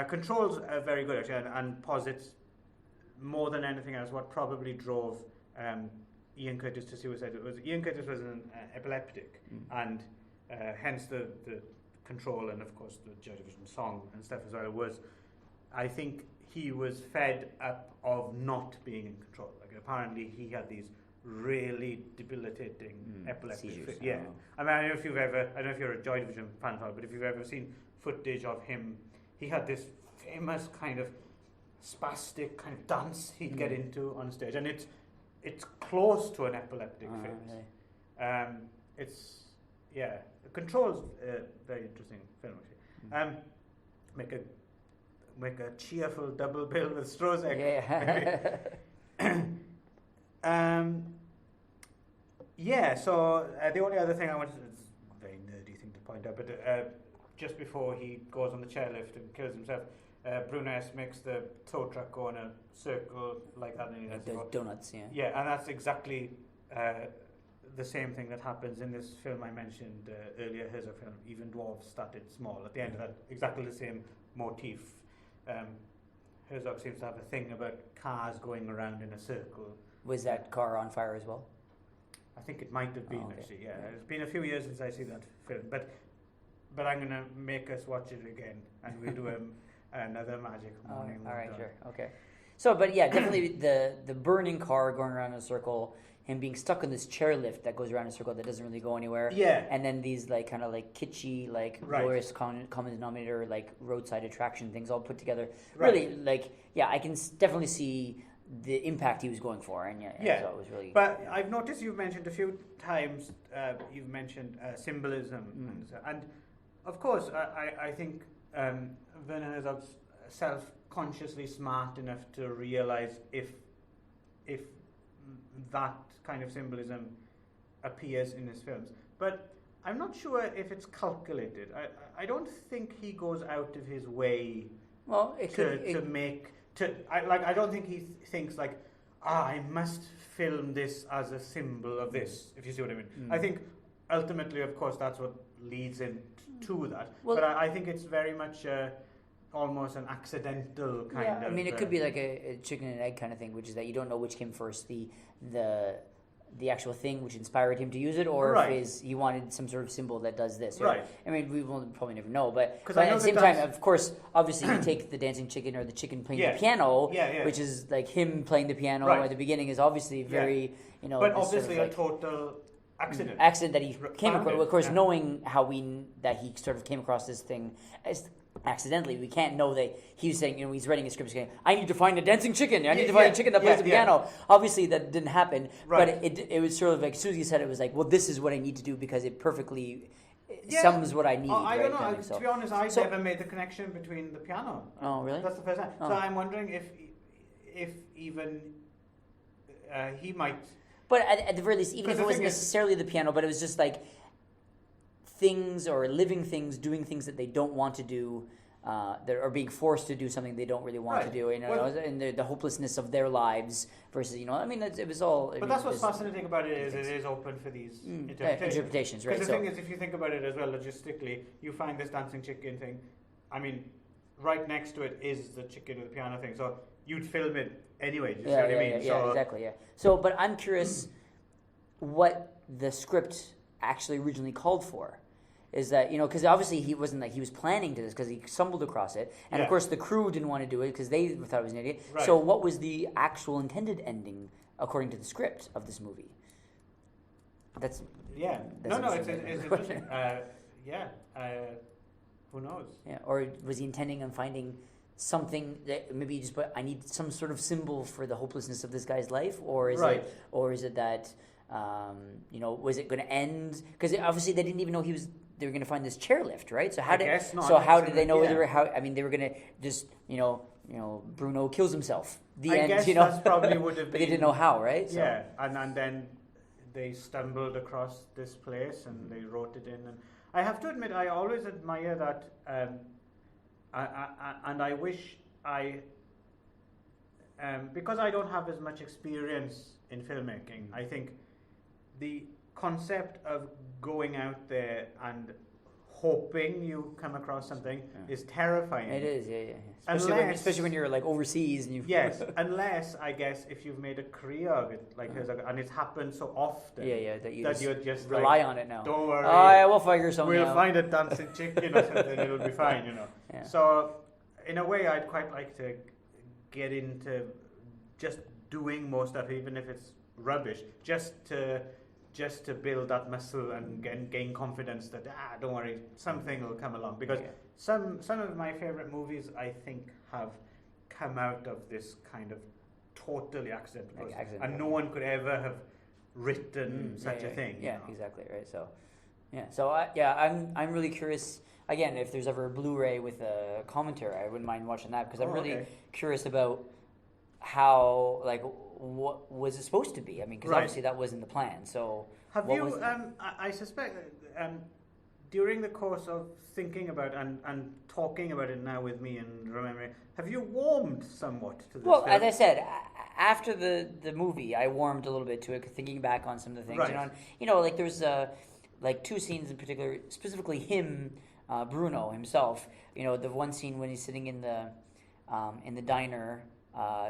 Control's very good actually, and posits more than anything else what probably drove Ian Curtis to suicide. Ian Curtis was an epileptic, and hence the Control, and of course the Joy Division song and stuff as well was, I think he was fed up of not being in control. Like apparently he had these really debilitating epileptic fits. Yeah, I mean I don't know if you're a Joy Division fan, but if you've ever seen footage of him, he had this famous kind of spastic kind of dance he'd get into on stage, and it's close to an epileptic fit. Okay. Control's a very interesting film actually. Make a cheerful double bill with STROSZEK. So the only other thing I wanted to, it's a very nerdy thing to point out, but just before he goes on the chairlift and kills himself, Bruno S makes the tow truck go in a circle like that.
Donuts, yeah.
Yeah, and that's exactly the same thing that happens in this film I mentioned earlier, Herzog film, Even Dwarves Started Small. At the end of that, exactly the same motif. Herzog seems to have a thing about cars going around in a circle.
Was that car on fire as well?
I think it might have been, actually, yeah. It's been a few years since I see that film, but I'm going to make us watch it again, and we'll do another Magic Morning.
All right, sure, okay. So, but yeah, definitely the burning car going around in a circle, him being stuck in this chairlift that goes around in a circle that doesn't really go anywhere.
Yeah.
And then these like kind of like kitschy, like
Right.
glorious common denominator, like roadside attraction things all put together.
Right.
Really, like, yeah, I can definitely see the impact he was going for, and
Yeah.
so it was really.
But I've noticed you've mentioned a few times. You've mentioned symbolism, and of course, I think Werner Herzog's self-consciously smart enough to realize if that kind of symbolism appears in his films. But I'm not sure if it's calculated. I don't think he goes out of his way
Well, it could.
to make to I don't think he thinks like, I must film this as a symbol of this. If you see what I mean. I think ultimately, of course, that's what leads into that.
Well,
but I think it's very much almost an accidental kind of.
Yeah, I mean, it could be like a chicken and egg kind of thing, which is that you don't know which came first, the actual thing which inspired him to use it, or
Right.
if he wanted some sort of symbol that does this.
Right.
I mean, we will probably never know, but
I know
at the same
that
time,
that's-
of course, obviously, you take the dancing chicken or the chicken playing
Yeah.
the piano,
Yeah.
which is like him playing the piano
Right.
at the beginning is obviously very,
But
this
obviously
sort of
a total accident.
accident that he came
found
across.
it,
Of course,
yeah.
knowing that he sort of came across this thing as accidentally, we can't know that he was saying, he's writing a script saying, I need to find a dancing chicken. I need to find a chicken that plays the piano. Obviously, that didn't happen.
Right.
But it was sort of like Susie said. It was like, well, this is what I need to do because it perfectly sums what I need.
I don't
right?
know.
So-
To be honest, I
so-
never made the connection between the piano.
Oh, really?
That's the first time.
Oh.
So I'm wondering if even he might.
But at the very least, even if
Because
it
the
wasn't
thing is-
necessarily the piano, but it was just like things or living things doing things that they don't want to do, that are being forced to do something they don't really want to
Right.
do,
Well,
and the hopelessness of their lives versus, I mean, it was all.
But that's what's fascinating about it is it is open for these
interpretations, right?
Because the
So,
thing is, if you think about it as well logistically, you find this dancing chicken thing. I mean, right next to it is the chicken with the piano thing, so you'd film it anyway. Do you see what I mean?
yeah, exactly, yeah. So, but I'm curious what the script actually originally called for. Is that, because obviously he wasn't like he was planning to this because he stumbled across it. And of
Yeah.
course the crew didn't want to do it because they thought it was an idiot.
Right.
So what was the actual intended ending according to the script of this movie? That's
Yeah.
That's
No,
interesting.
it's interesting. Who knows?
yeah. Or was he intending on finding something that maybe he just put, I need some sort of symbol for the hopelessness of this guy's life, or is
Right.
it that was it going to end? Because obviously they didn't even know they were going to find this chairlift, right? So how
I guess not.
how did they know
Yeah.
they were going to just Bruno kills himself. The
I
end,
guess that's probably would have
but
been.
they didn't know how, right? So,
Yeah, and then they stumbled across this place and they wrote it in. And I have to admit, I always admire that, and I wish because I don't have as much experience in filmmaking, I think the concept of going out there and hoping you come across something is terrifying.
it is, yeah.
Unless-
Especially when you're like overseas and you.
Yes, unless I guess if you've made a career of it, like and it's happened so often.
that
you're just
rely
like,
on it now.
Don't worry.
Oh, yeah, we'll figure something
We'll
out.
find a dancing chicken or something. It'll be fine,
Yeah.
So, in a way, I'd quite like to get into just doing more stuff, even if it's rubbish, just to build that muscle and gain confidence that don't worry, something will come along. Because some of my favorite movies, I think, have come out of this kind of totally accidental process, and no one could ever have written such a thing.
Yeah, exactly, right. So I'm really curious. Again, if there's ever a Blu-ray with a commentary, I wouldn't mind watching that because I'm really curious about how, like, what was it supposed to be? I mean, because obviously that wasn't the plan. So
have you? I suspect during the course of thinking about and talking about it now with me and remembering, have you warmed somewhat to this?
Well,
film?
as I said, after the movie, I warmed a little bit to it, thinking back on some of the things.
Right.
Like there's like two scenes in particular, specifically him, Bruno himself. The one scene when he's sitting in the diner,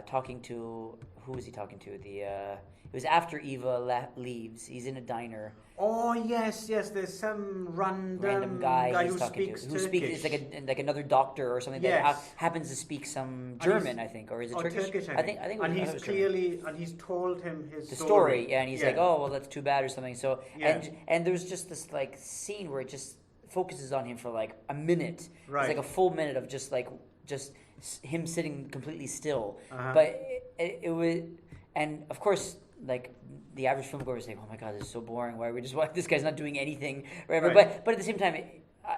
talking to who was he talking to? It was after Eva leaves. He's in a diner.
Oh yes. There's some random
guy
who
he's talking
speaks
to.
Turkish.
Who speaks like another doctor or something that happens to speak some German, I think, or is it Turkish?
I think. And he's clearly and he's told him the story.
Yeah, and he's like, oh well, that's too bad or something. So and there's just this like scene where it just focuses on him for like a minute.
Right.
It's like a full minute of just him sitting completely still. But it was, and of course, like the average film goer is like, oh my god, this is so boring. Why are we just watching? This guy's not doing anything, whatever. Right. But at the same time,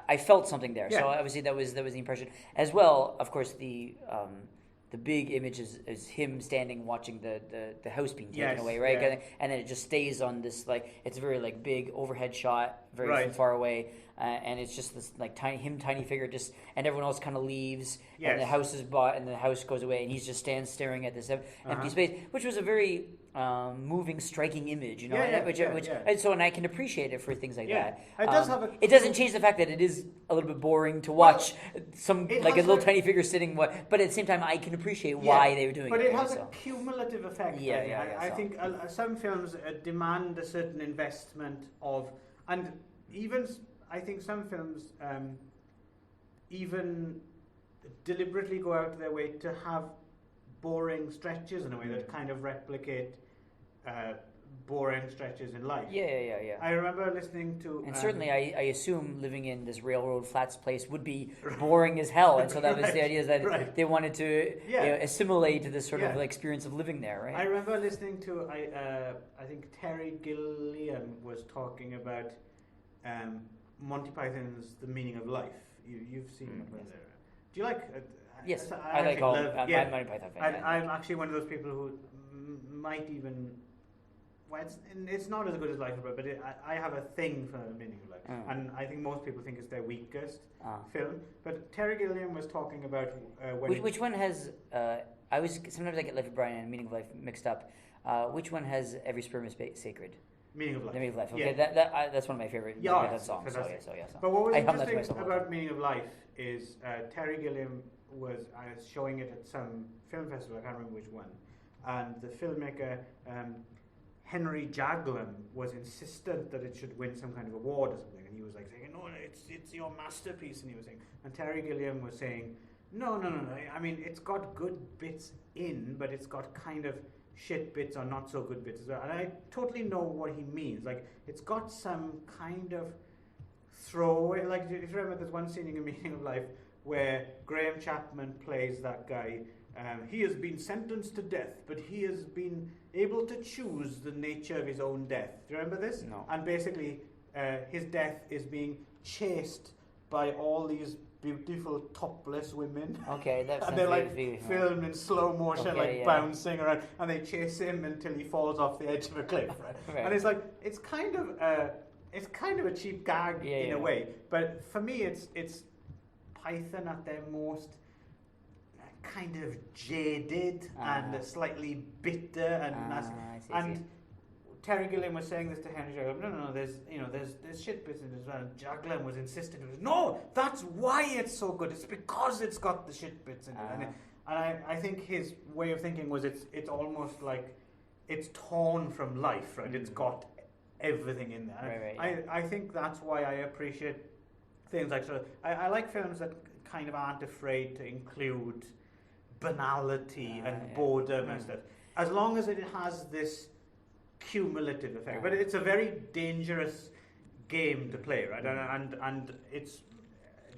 I felt something there. So obviously that was the impression as well. Of course, the big image is him standing watching the house being taken away, right? Yeah. And then it just stays on this like it's a very like big overhead shot, very from far away. And it's just this like tiny figure, just and everyone else kind of leaves, and the house is bought, and the house goes away, and he just stands staring at this empty space, which was a very moving, striking image, and so and I can appreciate it for things like that.
It does have
it doesn't change the fact that it is a little bit boring to watch some like a little tiny figure sitting, but at the same time I can appreciate why they were doing it.
But it has a cumulative effect. I think some films demand a certain investment of, and even. I think some films even deliberately go out of their way to have boring stretches in a way that kind of replicate boring stretches in life.
Yeah.
I remember listening to...
And certainly I assume living in this railroad flats place would be boring as hell, and so that was the idea is that they wanted to assimilate to this sort of experience of living there, right?
I remember listening to, I think Terry Gilliam was talking about... Monty Python's The Meaning of Life. You've seen it. Yes. Do you like?
Yes, I like all. I'm Monty Python fan.
I'm actually one of those people who might even. Well, it's not as good as Life of Brian, but I have a thing for The Meaning of Life, and I think most people think it's their weakest film. But Terry Gilliam was talking about
which one has. Sometimes I get Life of Brian and Meaning of Life mixed up. Which one has Every Sperm is Sacred?
Meaning of Life.
The Meaning of Life. Okay, that's one of my favorite songs. So.
But what was interesting about Meaning of Life is Terry Gilliam was showing it at some film festival. I can't remember which one, and the filmmaker Henry Jaglom was insistent that it should win some kind of award or something, and he was like saying, "No, it's your masterpiece," and he was saying, and Terry Gilliam was saying, "No. I mean, it's got good bits in, but it's got kind of." Shit bits or not so good bits as well, and I totally know what he means. Like it's got some kind of throwaway. Like if you remember, there's one scene in A Meaning of Life where Graham Chapman plays that guy. He has been sentenced to death, but he has been able to choose the nature of his own death. Do you remember this?
No.
And basically, his death is being chased by all these beautiful topless women.
Okay, that's
and they're like filmed in slow motion, bouncing around, and they chase him until he falls off the edge of a cliff. Right? And it's like it's kind of a cheap gag in a way, but for me, it's Python at their most kind of jaded and slightly bitter, and Terry Gilliam was saying this to Henry Jaglom. No. There's shit bits in it as well. And Jaglom was insisting. No, that's why it's so good. It's because it's got the shit bits in it. And I think his way of thinking was it's almost like it's torn from life, right? It's got everything in there.
Right.
I think that's why I appreciate things like I like films that kind of aren't afraid to include banality and boredom and stuff, as long as it has this cumulative effect. But it's a very dangerous game to play, right? And it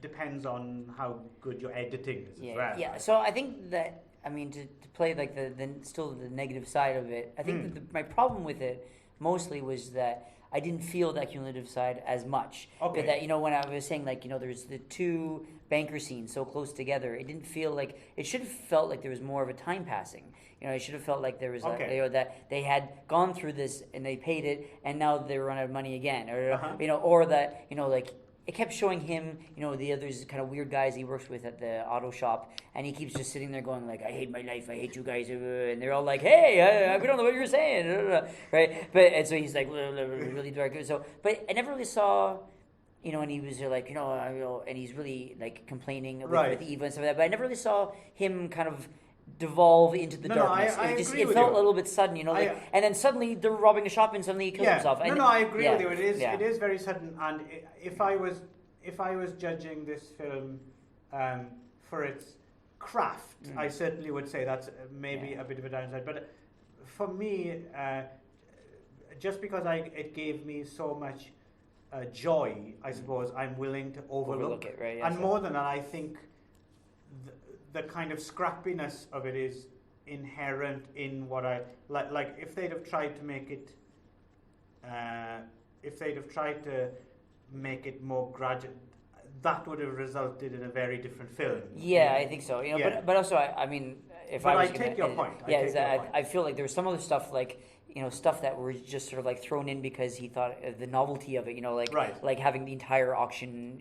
depends on how good your editing is as well.
Yeah.
Right?
So I think that to play like the still the negative side of it, I think that my problem with it mostly was that I didn't feel that cumulative side as much.
Okay.
But that when I was saying there's the two banker scenes so close together, it didn't feel like it should have felt like there was more of a time passing. It should have felt like there was that they had gone through this and they paid it and now they run out of money again, or that like it kept showing him, the others kind of weird guys he works with at the auto shop, and he keeps just sitting there going like, I hate my life, I hate you guys, and they're all like, hey, we don't know what you're saying, right? And so he's like really dark. So, but I never really saw. And he was like, and he's really like complaining with Eva and stuff like that. But I never really saw him kind of devolve into the
No,
darkness.
I
It
agree with
felt
you.
a little bit sudden, and then suddenly they're robbing a shop and suddenly he kills himself.
I agree with you. It
yeah.
is very sudden. And if I was judging this film for its craft, I certainly would say that's maybe a bit of a downside. But for me, just because it gave me so much joy, I suppose I'm willing to overlook
it. Right?
And more than that, I think the kind of scrappiness of it is inherent in what I like. Like if they'd have tried to make it, more gradual, that would have resulted in a very different film.
Yeah, I think so. But also, I mean,
I take your point.
I feel like there was some other stuff like stuff that were just sort of like thrown in because he thought the novelty of it, like having the entire auction,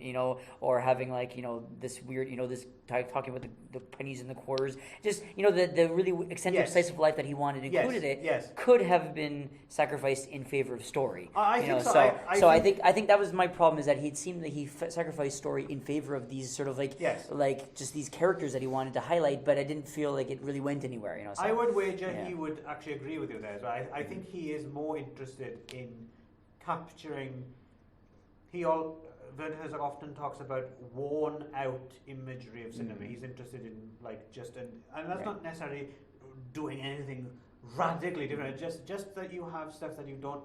or having like this weird, this talking about the pennies and the quarters, just the really eccentric slice of life that he wanted included could have been sacrificed in favor of story.
I think so.
I think that was my problem, is that it seemed that he sacrificed story in favor of these sort of like just these characters that he wanted to highlight, but I didn't feel like it really went anywhere. So,
I would wager he would actually agree with you there. So I think he is more interested in capturing. Werner Herzog often talks about worn out imagery of cinema. He's interested in and that's not necessarily doing anything radically different. Just that you have stuff that you don't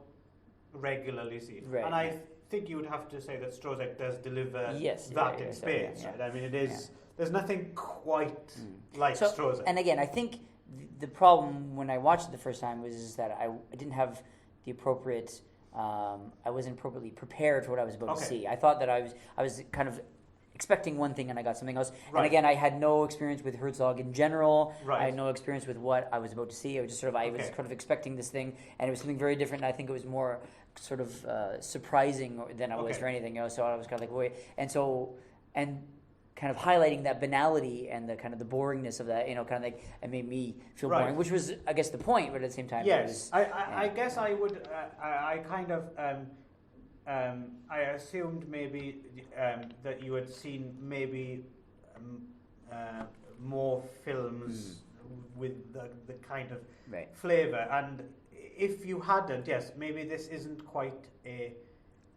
regularly see. Right. And I think you would have to say that STROSZEK does deliver that in spades. Right? I mean, it is. There's nothing quite like STROSZEK.
And again, I think the problem when I watched it the first time was that I didn't have the appropriate. I wasn't appropriately prepared for what I was about to see. I thought that I was kind of expecting one thing and I got something else. Right. And again, I had no experience with Herzog in general. Right. I had no experience with what I was about to see. I was just I was kind of expecting this thing, and it was something very different. And I think it was more sort of surprising than I was for anything. So I was kind of like, wait, and kind of highlighting that banality and the kind of the boringness of that, kind of like it made me feel boring, which was, I guess, the point. But at the same time,
I guess I would. I kind of. I assumed maybe that you had seen maybe more films with the kind of flavor, and if you hadn't, maybe this isn't quite a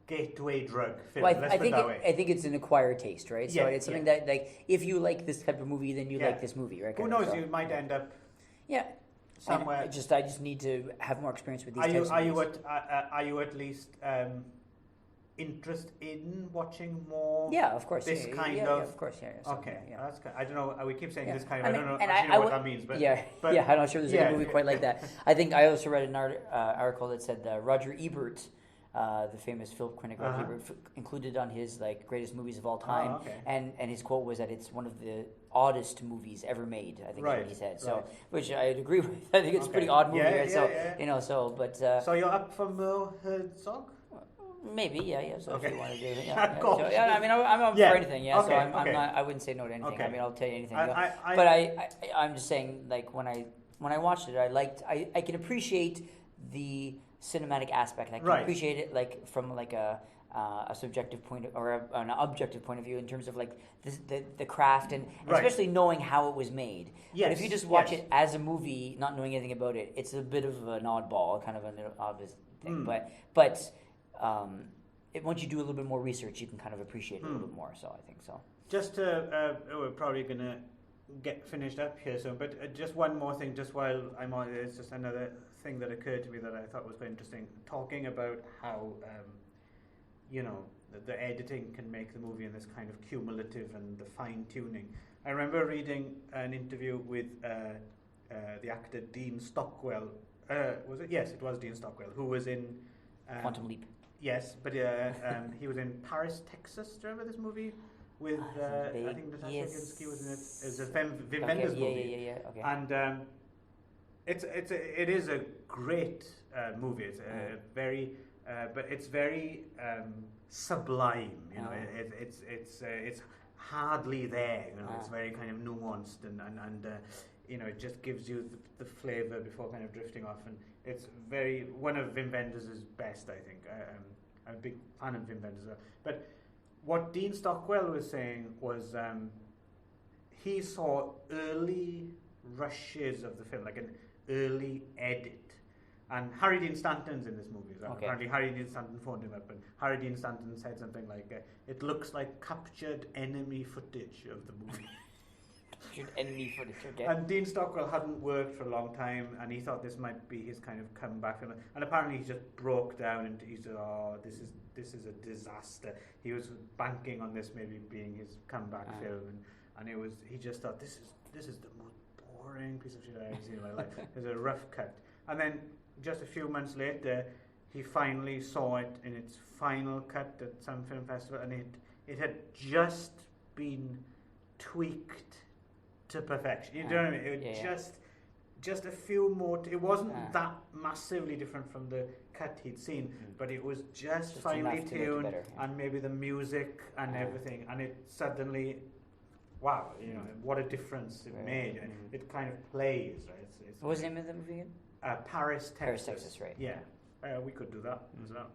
gateway drug film.
Well, I think it's an acquired taste, right? So it's something that, like, if you like this type of movie, then you like this movie, right?
Who knows? You might end up somewhere.
I just need to have more experience with these types of movies.
Are you at least interested in watching more?
Yeah, of course.
This kind of.
Yeah, of course.
Okay, that's kind. I don't know. We keep saying this kind of.
I
don't know what that means, but
I'm not sure there's any movie quite like that. I think I also read an article that said Roger Ebert, the famous film critic Roger Ebert, included on his greatest movies of all time, and his quote was that it's one of the oddest movies ever made. I think that's what he said. So, which I agree with. I think it's a pretty odd movie.
So you're up for more Herzog?
Maybe, So if you want to do it, I mean, I'm up for anything. So I'm not. I wouldn't say no to anything. I mean, I'll tell you anything. But I'm just saying, like when I watched it, I can appreciate the cinematic aspect. I can appreciate it from a subjective point or an objective point of view in terms of the craft and especially knowing how it was made. But if you just watch it as a movie, not knowing anything about it, it's a bit of an oddball, kind of an obvious thing. But once you do a little bit more research, you can kind of appreciate it a little bit more. So I think so.
Just to, we're probably going to get finished up here soon, but just one more thing, just while I'm on it, it's just another thing that occurred to me that I thought was quite interesting. Talking about how, the editing can make the movie in this kind of cumulative and the fine tuning. I remember reading an interview with the actor Dean Stockwell. Was it? Yes, it was Dean Stockwell, who was in
Quantum Leap.
Yes, but he was in Paris, Texas. Do you remember this movie? With I think Natasha Kinski was in it. It's a Wim Wenders movie.
Yeah. Okay.
And it is a great movie. It's very, but it's very sublime. It's hardly there. It's very kind of nuanced and it just gives you the flavour before kind of drifting off. And it's one of Wim Wenders' best, I think. I'm a big fan of Wim Wenders. But what Dean Stockwell was saying was he saw early rushes of the film, like an early edit. And Harry Dean Stanton's in this movie as well.
Okay.
Apparently Harry Dean Stanton phoned him up, and Harry Dean Stanton said something like, it looks like captured enemy footage of the movie.
Captured enemy footage, okay.
And Dean Stockwell hadn't worked for a long time, and he thought this might be his kind of comeback film. And apparently he just broke down, and he said, "Oh, this is a disaster." He was banking on this maybe being his comeback film, and he just thought this is the most boring piece of shit I've ever seen in my life. It was a rough cut, and then just a few months later, he finally saw it in its final cut at some film festival, and it had just been tweaked to perfection. You know what I mean? It was just a few more. It wasn't that massively different from the cut he'd seen, but it was just finely tuned, better, and maybe the music and everything, and it suddenly, wow, you know, what a difference it made. It kind of plays, right? It's
what was the name of the movie again?
Paris, Texas.
Paris, Texas, right?
Yeah, we could do that as well.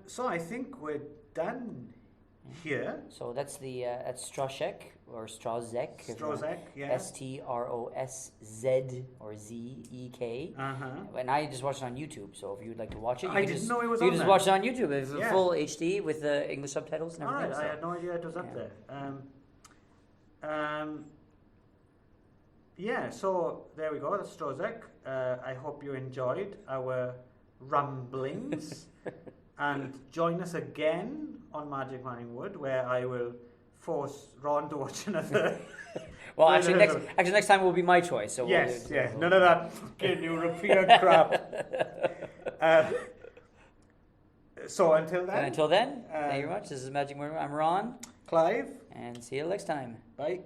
So I think we're done here.
So that's that's STROSZEK or STROSZEK.
STROSZEK, yeah.
STROSZ or ZEK. And I just watched it on YouTube. So if you would like to watch it,
I didn't know it was
you
on
just
there.
watch it on YouTube. It's full HD with the English subtitles and everything.
Alright, I had no idea it was up there. So there we go, that's STROSZEK. I hope you enjoyed our ramblings. And join us again on Magic Manning Wood, where I will force Ron to watch another.
Well, actually, next time will be my choice. So
yes, none of that fucking European crap. So until then.
Thank you very much. This is Magic Manning. I'm Ron.
Clive.
And see you next time.
Bye.